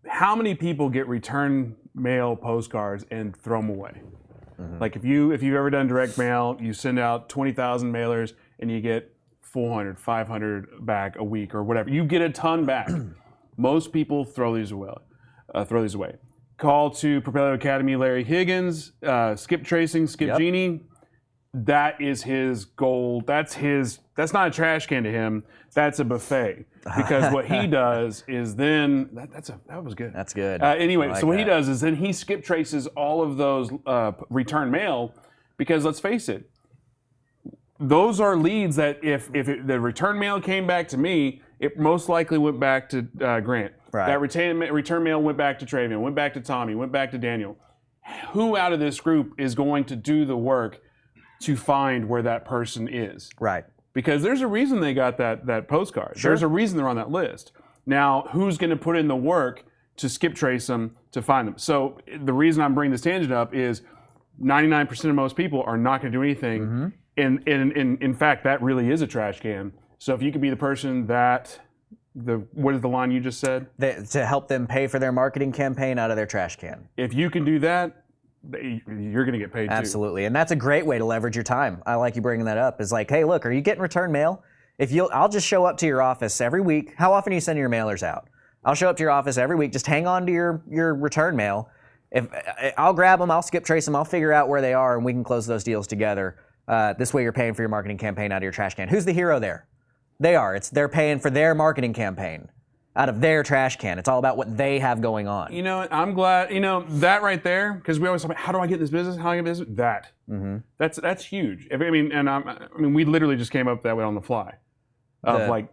How many people get return mail postcards and throw them away? Like if you've ever done direct mail, you send out 20,000 mailers and you get 400, 500 back a week or whatever. You get a ton back. Most people throw these away. Call to Propelio Academy, Larry Higgins, skip tracing, Skip Yep. Genie. That is his goal. That's not a trash can to him. That's a buffet. Because what he does is then that was good. That's good. Anyway, I like so what he that. does is then he skip traces all of those return mail, because let's face it, those are leads that if the return mail came back to me, it most likely went back to Grant. Right. That return mail went back to Travion, went back to Tommy, went back to Daniel. Who out of this group is going to do the work to find where that person is? Right. Because there's a reason they got that postcard. Sure. There's a reason they're on that list. Now, who's going to put in the work to skip trace them, to find them? So the reason I'm bringing this tangent up is 99% of most people are not going to do anything. And in fact, that really is a trash can. So if you could be the person that, what is the line you just said? To help them pay for their marketing campaign out of their trash can. If you can do that, you're going to get paid too. Absolutely. And that's a great way to leverage your time. I like you bringing that up. It's like, hey, look, are you getting return mail? I'll just show up to your office every week. How often do you send your mailers out? I'll show up to your office every week. Just hang on to your return mail. If I'll grab them, I'll skip trace them, I'll figure out where they are, and we can close those deals together. This way you're paying for your marketing campaign out of your trash can. Who's the hero there? They are. They're paying for their marketing campaign out of their trash can. It's all about what they have going on. You know, I'm glad, that right there, because we always talk about, how do I get in this business? How do I get in business? That. That's huge. I mean, we literally just came up that way on the fly.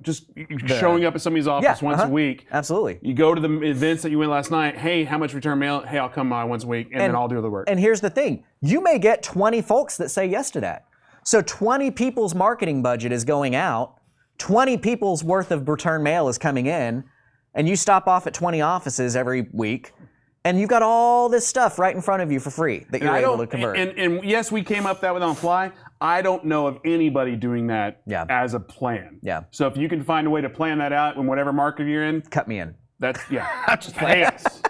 Just showing up at somebody's office once a week. Absolutely. You go to the events that you went last night. Hey, how much return mail? Hey, I'll come by once a week, and then I'll do the work. And here's the thing. You may get 20 folks that say yes to that. So 20 people's marketing budget is going out. 20 people's worth of return mail is coming in. And you stop off at 20 offices every week. And you've got all this stuff right in front of you for free that you're able to convert. And yes, we came up that way on the fly. I don't know of anybody doing that as a plan. Yeah. So if you can find a way to plan that out in whatever market you're in, Cut me in. that's, just pay us.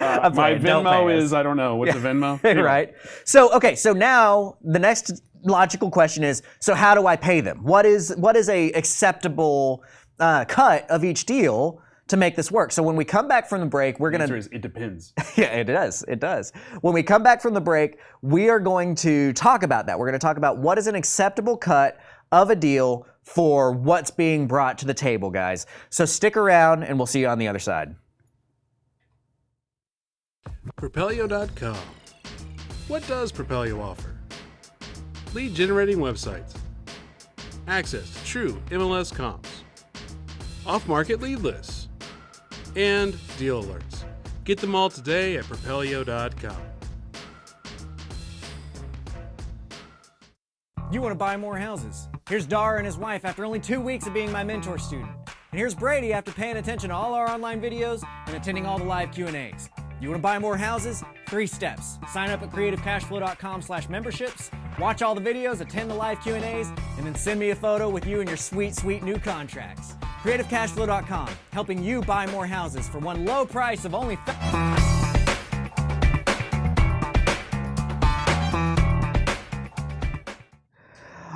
My playing. Don't Venmo pay us. is, I don't know, what's the Venmo? Anyway. Right. So now the next logical question is, so how do I pay them? What is a acceptable cut of each deal to make this work? So when we come back from the break, we're The going answer to... is, it depends. Yeah, it does. It does. When we come back from the break, we are going to talk about that. We're going to talk about what is an acceptable cut of a deal for what's being brought to the table, guys. So stick around and we'll see you on the other side. Propelio.com. What does Propelio offer? Lead generating websites, access to true MLS comps, off-market lead lists, and deal alerts. Get them all today at Propelio.com. You want to buy more houses. Here's Dar and his wife after only 2 weeks of being my mentor student. And here's Brady after paying attention to all our online videos and attending all the live Q&As. You want to buy more houses? 3 steps. Sign up at creativecashflow.com/memberships, watch all the videos, attend the live Q&As, and then send me a photo with you and your sweet, sweet new contracts. creativecashflow.com, helping you buy more houses for one low price of only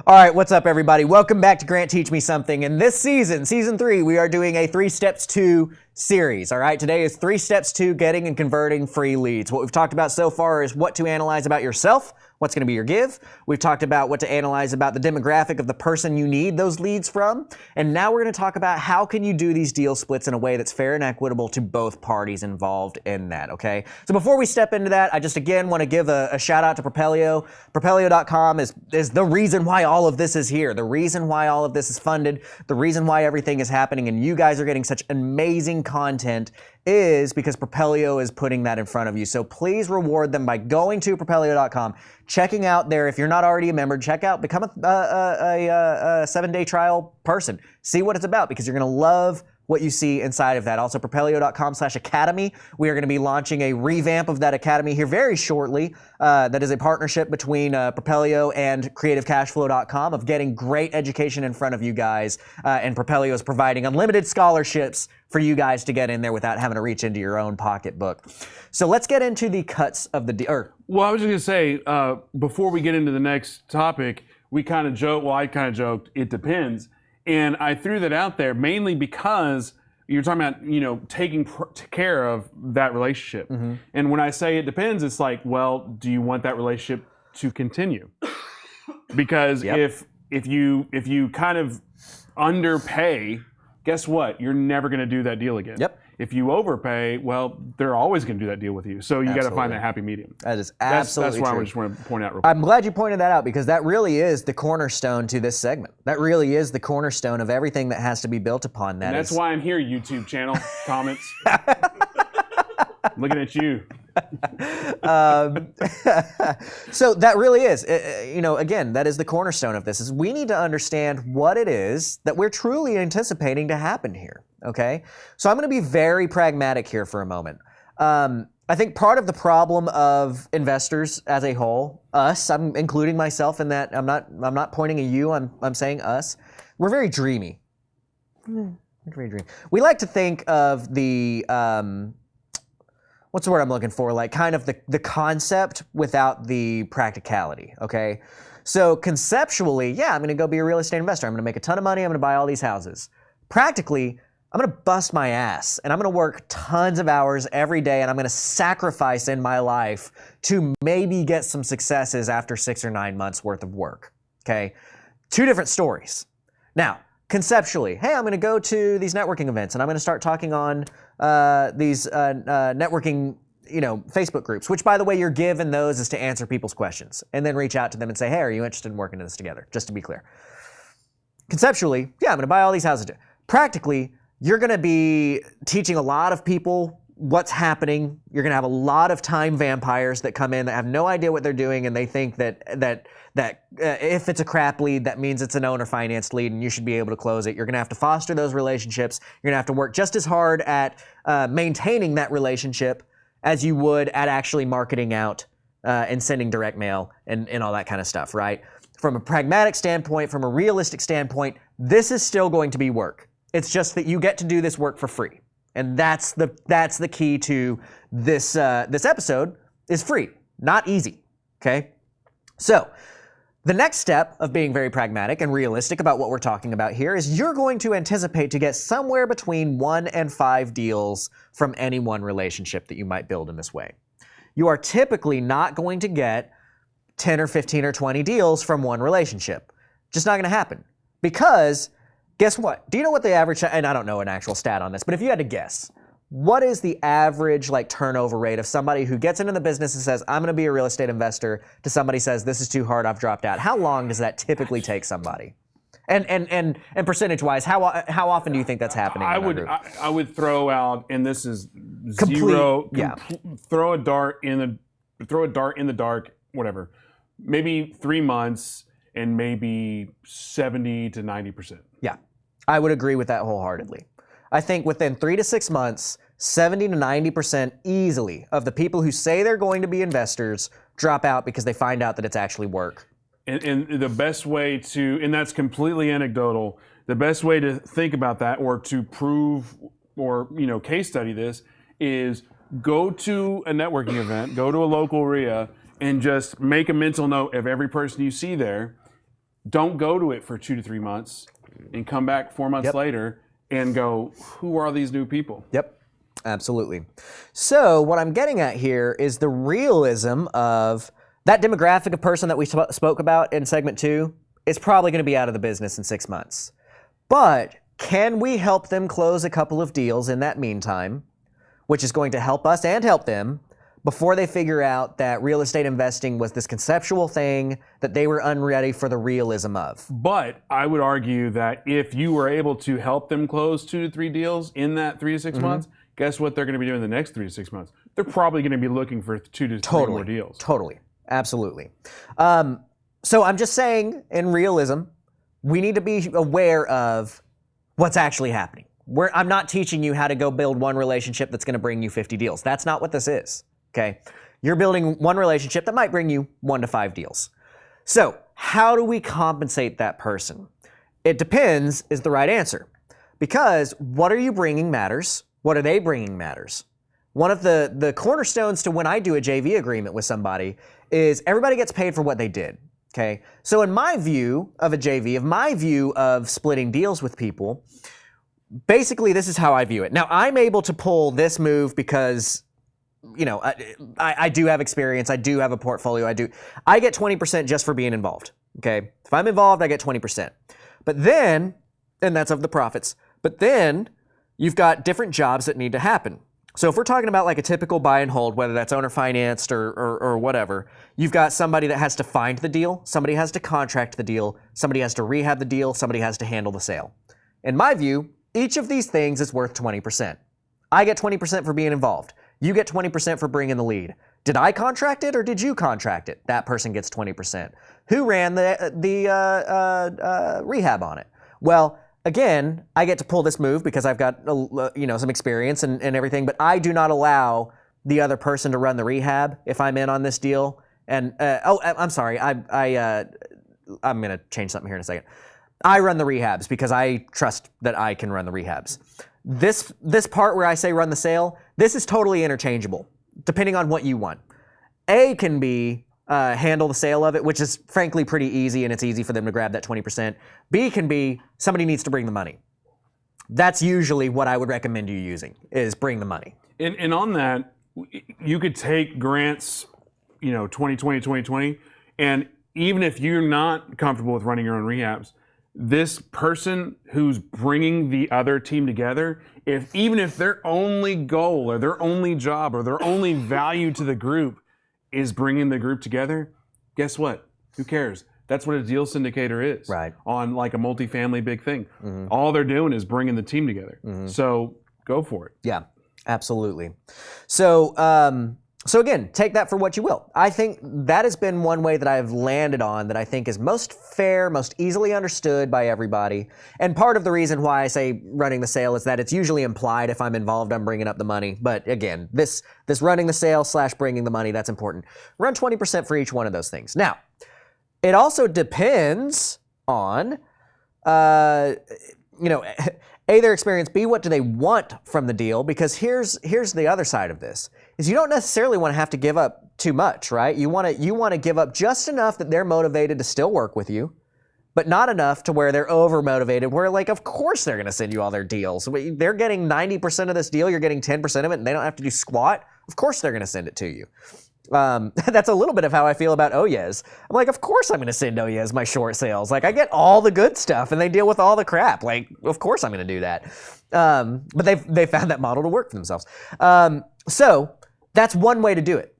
All right, what's up, everybody? Welcome back to Grant Teach Me Something. And this season, season 3, we are doing a 3 Steps to series. All right, today is 3 Steps to getting and converting free leads. What we've talked about so far is what to analyze about yourself, what's going to be your give. We've talked about what to analyze about the demographic of the person you need those leads from. And now we're going to talk about how can you do these deal splits in a way that's fair and equitable to both parties involved in that, okay? So before we step into that, I just again want to give a shout out to Propelio. Propelio.com is the reason why all of this is here, the reason why all of this is funded, the reason why everything is happening and you guys are getting such amazing content is because Propelio is putting that in front of you. So please reward them by going to Propelio.com, checking out there. If you're not already a member, check out, become a 7-day trial person. See what it's about because you're going to love what you see inside of that. Also, propelio.com/academy. We are going to be launching a revamp of that academy here very shortly. That is a partnership between Propelio and creativecashflow.com of getting great education in front of you guys. And Propelio is providing unlimited scholarships for you guys to get in there without having to reach into your own pocketbook. So let's get into the cuts of the deal. Well, I was just going to say, before we get into the next topic, we kind of joke, well, I kind of joked, it depends. And I threw that out there mainly because you're talking about, taking care of that relationship. Mm-hmm. And when I say it depends, it's like, well, do you want that relationship to continue? Because if you kind of underpay, guess what? You're never going to do that deal again. Yep. If you overpay, well, they're always going to do that deal with you. So you got to find that happy medium. That is absolutely That's why true. I just want to point out real quick. I'm glad you pointed that out because that really is the cornerstone to this segment. That really is the cornerstone of everything that has to be built upon that. That's why I'm here, YouTube channel. Comments. Looking at you. So that really is, again, that is the cornerstone of this, is we need to understand what it is that we're truly anticipating to happen here, okay? So I'm going to be very pragmatic here for a moment. I think part of the problem of investors as a whole, us, I'm including myself in that, I'm not pointing at you, I'm saying us, we're very dreamy. Very dreamy. We like to think of the, what's the word I'm looking for? Like kind of the concept without the practicality, okay? So conceptually, yeah, I'm gonna go be a real estate investor. I'm gonna make a ton of money, I'm gonna buy all these houses. Practically, I'm gonna bust my ass and I'm gonna work tons of hours every day and I'm gonna sacrifice in my life to maybe get some successes after 6 or 9 months worth of work, okay? Two different stories. Now, conceptually, hey, I'm gonna go to these networking events and I'm gonna start talking on these networking, Facebook groups, which by the way, your give in those is to answer people's questions and then reach out to them and say, hey, are you interested in working in this together? Just to be clear. Conceptually, yeah, I'm gonna buy all these houses. Practically, you're gonna be teaching a lot of people what's happening. You're gonna have a lot of time vampires that come in that have no idea what they're doing and they think that if it's a crap lead, that means it's an owner-financed lead and you should be able to close it. You're going to have to foster those relationships. You're going to have to work just as hard at maintaining that relationship as you would at actually marketing out and sending direct mail and all that kind of stuff, right? From a pragmatic standpoint, from a realistic standpoint, this is still going to be work. It's just that you get to do this work for free. And that's the key to this episode is free, not easy, okay? So, the next step of being very pragmatic and realistic about what we're talking about here is you're going to anticipate to get somewhere between 1 and 5 deals from any one relationship that you might build in this way. You are typically not going to get 10 or 15 or 20 deals from one relationship. Just not going to happen. Because, guess what? Do you know what the average, and I don't know an actual stat on this, but if you had to guess, what is the average turnover rate of somebody who gets into the business and says, I'm going to be a real estate investor, to somebody says, this is too hard, I've dropped out? How long does that typically take somebody? And percentage-wise, how often do you think that's happening? I would throw out, and this is throw a dart in the dark, whatever. Maybe 3 months and maybe 70 to 90%. Yeah, I would agree with that wholeheartedly. I think within 3 to 6 months, 70 to 90% easily of the people who say they're going to be investors drop out because they find out that it's actually work. And the best way to, and that's completely anecdotal, the best way to think about that or to prove or, case study this is go to a networking event, go to a local RIA, and just make a mental note of every person you see there. Don't go to it for 2 to 3 months and come back 4 months later and go, who are these new people? Yep, absolutely. So what I'm getting at here is the realism of that demographic of person that we spoke about in segment 2 is probably going to be out of the business in 6 months. But can we help them close a couple of deals in that meantime, which is going to help us and help them before they figure out that real estate investing was this conceptual thing that they were unready for the realism of? But I would argue that if you were able to help them close 2 to 3 deals in that 3 to 6 months, guess what they're going to be doing the next 3 to 6 months? They're probably going to be looking for 2 to 3 more deals. Totally. Absolutely. So I'm just saying, in realism, we need to be aware of what's actually happening. I'm not teaching you how to go build one relationship that's going to bring you 50 deals. That's not what this is. Okay. You're building one relationship that might bring you 1 to 5 deals. So how do we compensate that person? It depends is the right answer. Because what are you bringing matters. What are they bringing matters. One of the cornerstones to when I do a JV agreement with somebody is everybody gets paid for what they did. Okay. So in my view of a JV, of my view of splitting deals with people, basically this is how I view it. Now I'm able to pull this move because, you know, I do have experience. I do have a portfolio. I get 20% just for being involved. Okay. If I'm involved, I get 20%. But then, and that's of the profits, but then you've got different jobs that need to happen. So if we're talking about like a typical buy and hold, whether that's owner financed or whatever, you've got somebody that has to find the deal, somebody has to contract the deal, somebody has to rehab the deal, somebody has to handle the sale. In my view, each of these things is worth 20%. I get 20% for being involved. You get 20% for bringing the lead. Did I contract it or did you contract it? That person gets 20%. Who ran the rehab on it? Well, again, I get to pull this move because I've got some experience and everything, but I do not allow the other person to run the rehab if I'm in on this deal. And I'm sorry, I'm going to change something here in a second. I run the rehabs because I trust that I can run the rehabs. This part where I say run the sale, this is totally interchangeable, depending on what you want. A can be handle the sale of it, which is frankly pretty easy, and it's easy for them to grab that 20%. B can be somebody needs to bring the money. That's usually what I would recommend you using, is bring the money. And on that, you could take Grant's, 2020, 2020, and even if you're not comfortable with running your own rehabs, this person who's bringing the other team together, even if their only goal or their only job or their only value to the group is bringing the group together, guess what? Who cares? That's what a deal syndicator is. Right. On like a multifamily big thing. All they're doing is bringing the team together. So go for it. Yeah, absolutely. So again, take that for what you will. I think that has been one way that I've landed on that I think is most fair, most easily understood by everybody. And part of the reason why I say running the sale is that it's usually implied if I'm involved, I'm bringing up the money. But again, this running the sale / bringing the money, that's important. Run 20% for each one of those things. Now, it also depends on, A, their experience, B, what do they want from the deal? Because here's the other side of this, is you don't necessarily want to have to give up too much, right? You want to give up just enough that they're motivated to still work with you, but not enough to where they're over-motivated, where like, of course they're going to send you all their deals. They're getting 90% of this deal, you're getting 10% of it, and they don't have to do squat. Of course they're going to send it to you. That's a little bit of how I feel about Oyez. I'm like, of course I'm going to send Oyez my short sales. Like, I get all the good stuff, and they deal with all the crap. Like, of course I'm going to do that. But they found that model to work for themselves. So that's one way to do it.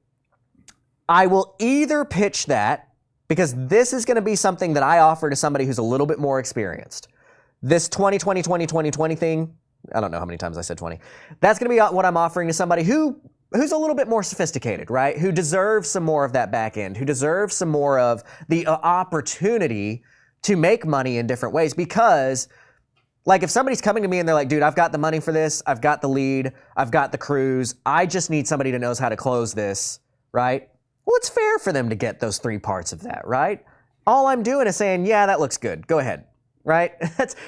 I will either pitch that, because this is going to be something that I offer to somebody who's a little bit more experienced. This 2020 thing, I don't know how many times I said 20. That's going to be what I'm offering to somebody who's a little bit more sophisticated, right? Who deserves some more of that back end, who deserves some more of the opportunity to make money in different ways. Because, like, if somebody's coming to me and they're like, dude, I've got the money for this, I've got the lead, I've got the crews, I just need somebody that knows how to close this, right? Well, it's fair for them to get those 3 parts of that, right? All I'm doing is saying, yeah, that looks good, go ahead. Right?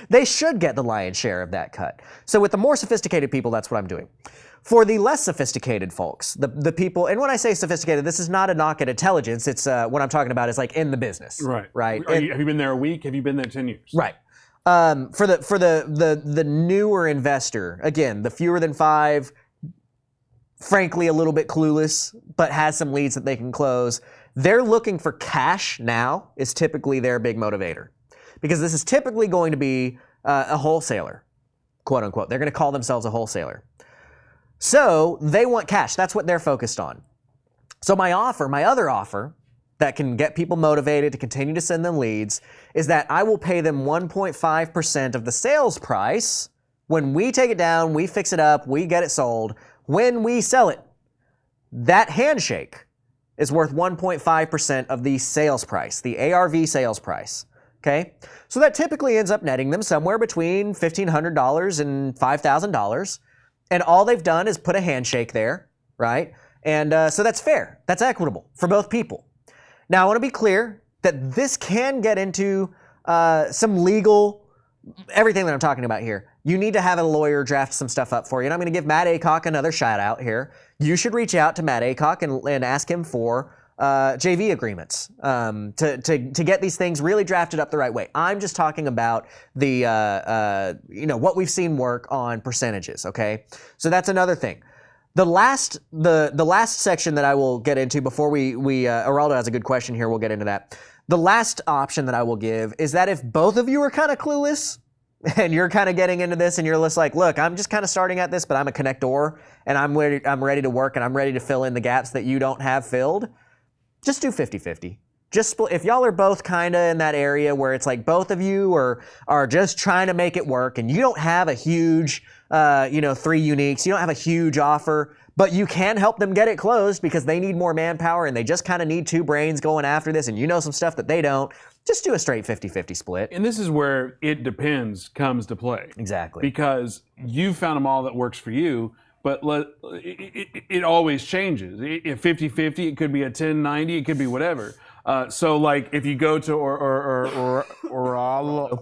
They should get the lion's share of that cut. So with the more sophisticated people, that's what I'm doing. For the less sophisticated folks, the people, and when I say sophisticated, this is not a knock at intelligence. It's what I'm talking about is like in the business. Right. Right. Have you been there a week? Have you been there 10 years? Right. For the newer investor, again, the fewer than 5, frankly, a little bit clueless, but has some leads that they can close. They're looking for cash now is typically their big motivator. Because this is typically going to be a wholesaler, quote unquote. They're going to call themselves a wholesaler. So they want cash. That's what they're focused on. So my other offer that can get people motivated to continue to send them leads is that I will pay them 1.5% of the sales price when we take it down, we fix it up, we get it sold. When we sell it, that handshake is worth 1.5% of the sales price, the ARV sales price. Okay, so that typically ends up netting them somewhere between $1,500 and $5,000, and all they've done is put a handshake there, right? And so that's fair. That's equitable for both people. Now, I want to be clear that this can get into some legal, everything that I'm talking about here. You need to have a lawyer draft some stuff up for you. And I'm going to give Matt Aycock another shout out here. You should reach out to Matt Aycock and ask him for JV agreements to get these things really drafted up the right way. I'm just talking about the what we've seen work on percentages. Okay, so that's another thing. The last section that I will get into before we Geraldo has a good question here. We'll get into that. The last option that I will give is that if both of you are kind of clueless and you're kind of getting into this and you're just like, look, I'm just kind of starting at this, but I'm a connector and I'm ready to work and I'm ready to fill in the gaps that you don't have filled. Just do 50-50. Just split. If y'all are both kind of in that area where it's like both of you are just trying to make it work and you don't have a huge, 3 uniques, you don't have a huge offer, but you can help them get it closed because they need more manpower and they just kind of need 2 brains going after this and you know some stuff that they don't, just do a straight 50-50 split. And this is where it depends comes to play. Exactly. Because you found a model that works for you, but it always changes. If 50-50, it could be a 10-90, it could be whatever. So like if you go to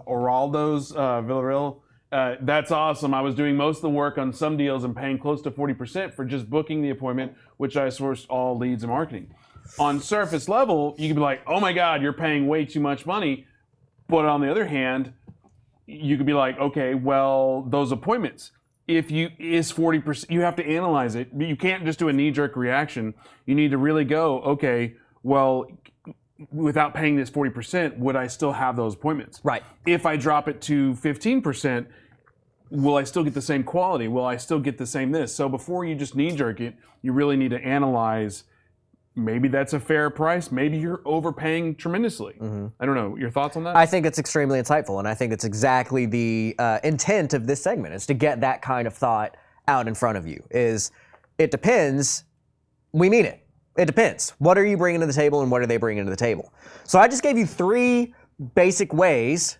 Oraldo's Villarreal, that's awesome. I was doing most of the work on some deals and paying close to 40% for just booking the appointment, which I sourced all leads and marketing. On surface level, you can be like, oh my God, you're paying way too much money. But on the other hand, you could be like, okay, well, those appointments, if you is 40%, you have to analyze it. You can't just do a knee-jerk reaction. You need to really go, okay, well, without paying this 40%, would I still have those appointments? Right. If I drop it to 15%, will I still get the same quality? Will I still get the same this? So before you just knee-jerk it, you really need to analyze, maybe that's a fair price. Maybe you're overpaying tremendously. Mm-hmm. I don't know. Your thoughts on that? I think it's extremely insightful, and I think it's exactly the intent of this segment, is to get that kind of thought out in front of you. Is it depends. We mean it. It depends. What are you bringing to the table and what are they bringing to the table? So I just gave you 3 basic ways.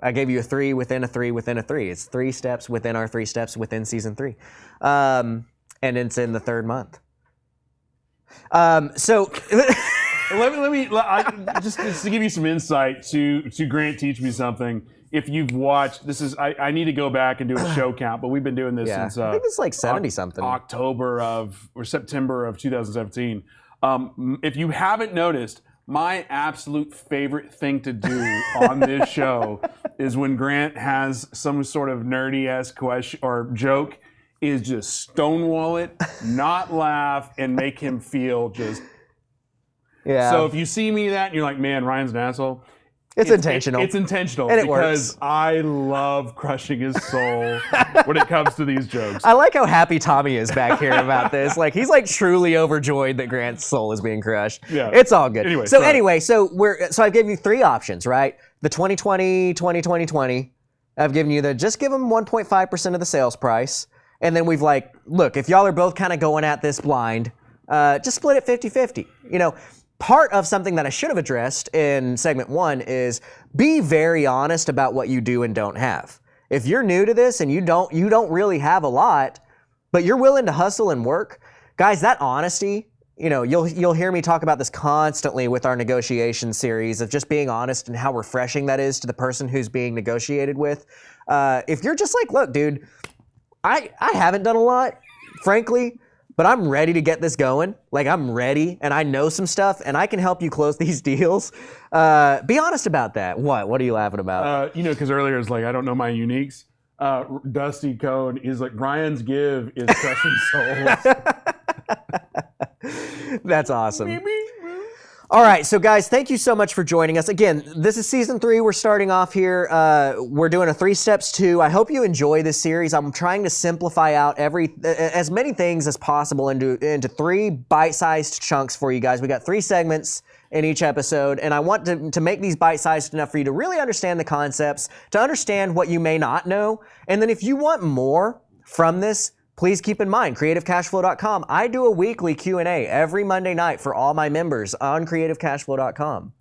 I gave you a 3 within a 3 within a 3. It's 3 steps within our 3 steps within season 3. And it's in the 3rd month. So let me just to give you some insight to Grant Teach Me Something. If you've watched, this is I need to go back and do a show count, but we've been doing this since I think it's like 70 something. September of 2017. If you haven't noticed, my absolute favorite thing to do on this show is when Grant has some sort of nerdy-ass question or joke, is just stonewall it, not laugh, and make him feel just. Yeah. So if you see me that and you're like, man, Ryan's an asshole. It's intentional. It's intentional and it because works. I love crushing his soul when it comes to these jokes. I like how happy Tommy is back here about this. Like he's like truly overjoyed that Grant's soul is being crushed. Yeah. It's all good. Anyway, so sorry. so I gave you 3 options, right? The 2020, 2020. I've given you just give them 1.5% of the sales price. And then we've like, look, if y'all are both kind of going at this blind, just split it 50-50. Part of something that I should have addressed in segment 1 is be very honest about what you do and don't have. If you're new to this and you don't really have a lot, but you're willing to hustle and work, guys, that honesty, you'll hear me talk about this constantly with our negotiation series of just being honest and how refreshing that is to the person who's being negotiated with. If you're just like, look, dude, I haven't done a lot, frankly, but I'm ready to get this going. Like I'm ready and I know some stuff and I can help you close these deals. Be honest about that. What are you laughing about? Because earlier it's like, I don't know my uniques. Dusty Code is like, Brian's give is crushing souls. That's awesome. All right, so guys, thank you so much for joining us. Again, this is season 3. We're starting off here. We're doing a 3 steps 2. I hope you enjoy this series. I'm trying to simplify out as many things as possible into 3 bite-sized chunks for you guys. We got 3 segments in each episode, and I want to make these bite-sized enough for you to really understand the concepts, to understand what you may not know, and then if you want more from this, please keep in mind, creativecashflow.com. I do a weekly Q&A every Monday night for all my members on creativecashflow.com.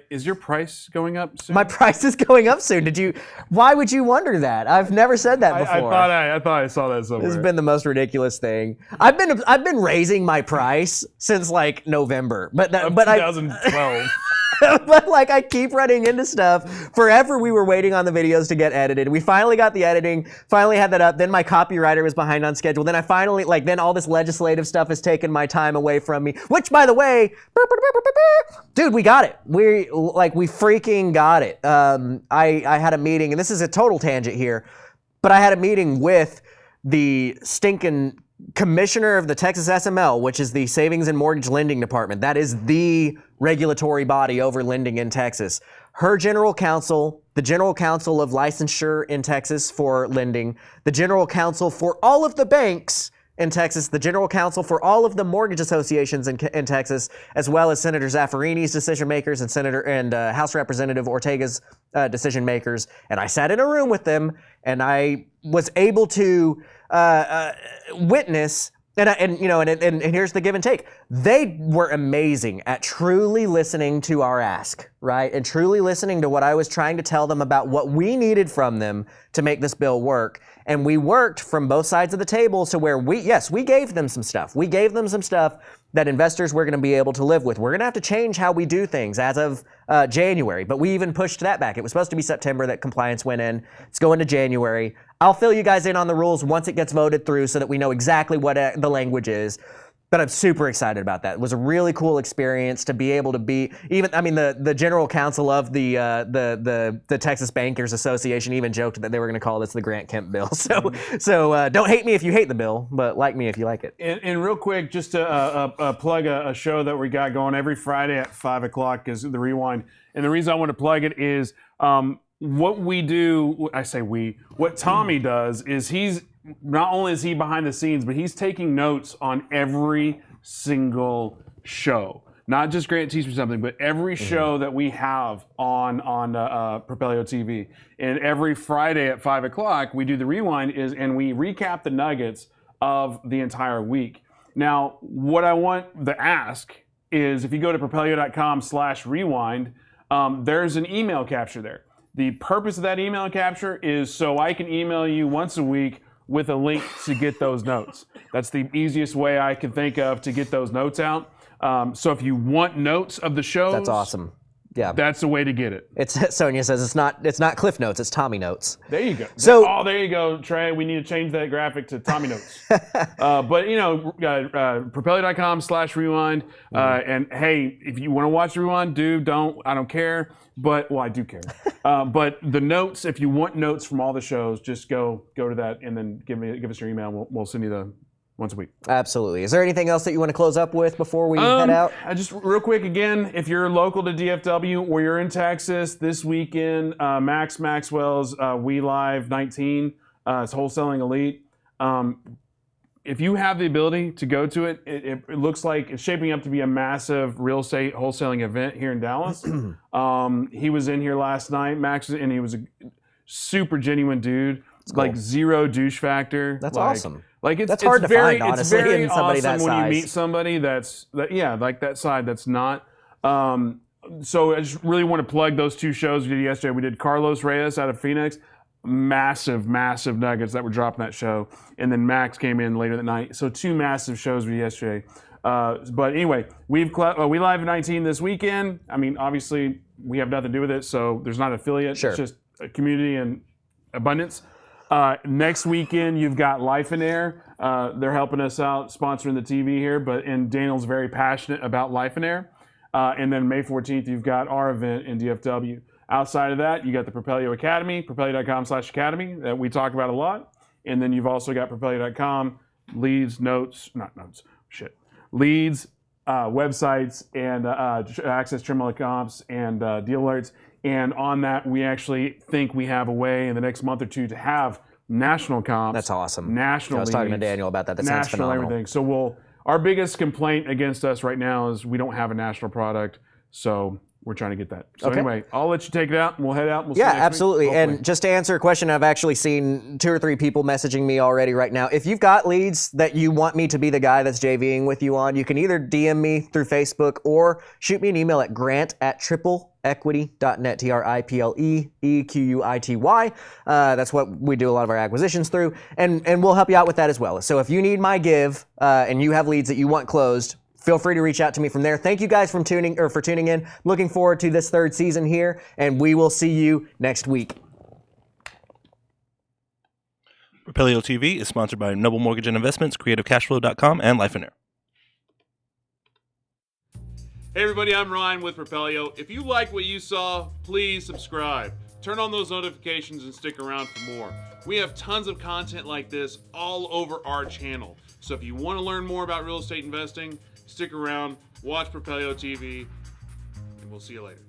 Is your price going up soon? My price is going up soon. Why would you wonder that? I've never said that before. I thought I saw that somewhere. This has been the most ridiculous thing. I've been raising my price since like November, but 2012. but like I keep running into stuff. Forever we were waiting on the videos to get edited. We finally got the editing, finally had that up. Then my copywriter was behind on schedule. Then I finally then all this legislative stuff has taken my time away from me. Which, by the way, dude, we got it. We freaking got it. I had a meeting, and this is a total tangent here, but I had a meeting with the stinking commissioner of the Texas SML, which is the Savings and Mortgage Lending Department. That is the regulatory body over lending in Texas. Her general counsel, the general counsel of licensure in Texas for lending, the general counsel for all of the banks in Texas, the general counsel for all of the mortgage associations in Texas, as well as Senator Zaffarini's decision makers and House Representative Ortega's decision makers. And I sat in a room with them, and I was able to witness, and here's the give and take. They were amazing at truly listening to our ask, right? And truly listening to what I was trying to tell them about what we needed from them to make this bill work. And we worked from both sides of the table to where we gave them some stuff. We gave them some stuff that investors were going to be able to live with. We're going to have to change how we do things as of January, but we even pushed that back. It was supposed to be September that compliance went in. It's going to January. I'll fill you guys in on the rules once it gets voted through so that we know exactly what the language is. But I'm super excited about that. It was a really cool experience to be able to be the general counsel of the Texas Bankers Association even joked that they were going to call this the Grant Kemp bill. So don't hate me if you hate the bill, but like me if you like it. And real quick, just to plug a show that we got going every Friday at 5 o'clock is the Rewind. And the reason I want to plug it is what we do. I say we. What Tommy does is he's not only is he behind the scenes, but he's taking notes on every single show. Not just Grant Teach Me Something, but every show that we have on Propelio TV. And every Friday at 5 o'clock, we do the Rewind and we recap the nuggets of the entire week. Now, what I want the ask is if you go to propelio.com/rewind, there's an email capture there. The purpose of that email capture is so I can email you once a week with a link to get those notes. That's the easiest way I can think of to get those notes out. So if you want notes of the shows, That's awesome. Yeah. that's the way to get it. Sonia says it's not Cliff Notes, it's Tommy Notes. There you go. So- there you go, Trey. We need to change that graphic to Tommy Notes. But propelio.com/rewind. And hey, if you want to watch the Rewind, I don't care. But I do care. But the notes, if you want notes from all the shows, just go to that and then give us your email. We'll send you the once a week. Absolutely. Is there anything else that you want to close up with before we head out? Just real quick again, if you're local to DFW or you're in Texas this weekend, Max Maxwell's We Live 19, it's Wholesaling Elite. If you have the ability to go to it, it looks like it's shaping up to be a massive real estate wholesaling event here in Dallas. He was in here last night, Max, and he was a super genuine dude. Cool. Like zero douche factor. That's awesome. Like that's hard to find, honestly, it's very in somebody awesome that when size. you meet somebody like that side that's not. So I just really want to plug those two shows we did yesterday. We did Carlos Reyes out of Phoenix. Massive nuggets that were dropped in that show. And then Max came in later that night. So two massive shows we did yesterday. But anyway, we live 19 this weekend. I mean, obviously, we have nothing to do with it, so there's not an affiliate. Sure. It's just a community and abundance. Next weekend, you've got Life in Air. They're helping us out, sponsoring the TV here, and Daniel's very passionate about Life in Air. And then May 14th, you've got our event in DFW. Outside of that, you got the Propelio Academy, propelio.com/academy, that we talk about a lot. And then you've also got propelio.com, leads, websites, and access trim comps and deal alerts. And on that, we actually think we have a way in the next month or two to have national comps. That's awesome. National I was talking to leads, Daniel about that. That sounds national phenomenal. everything. So our biggest complaint against us right now is we don't have a national product. So we're trying to get that. So anyway, I'll let you take it out and we'll head out. And we'll see you next absolutely. week, And just to answer a question, I've actually seen 2 or 3 people messaging me already right now. If you've got leads that you want me to be the guy that's JVing with you on, you can either DM me through Facebook or shoot me an email at grant@triple tripleequity.net, tripleequity. That's what we do a lot of our acquisitions through, and we'll help you out with that as well. So if you need my give and you have leads that you want closed, feel free to reach out to me from there. Thank you guys for tuning in. Looking forward to this third season here, and we will see you next week. Propelio TV is sponsored by Noble Mortgage and Investments, CreativeCashFlow.com, and Life and Air. Hey everybody, I'm Ryan with Propelio. If you like what you saw, please subscribe. Turn on those notifications and stick around for more. We have tons of content like this all over our channel. So if you want to learn more about real estate investing, stick around, watch Propelio TV, and we'll see you later.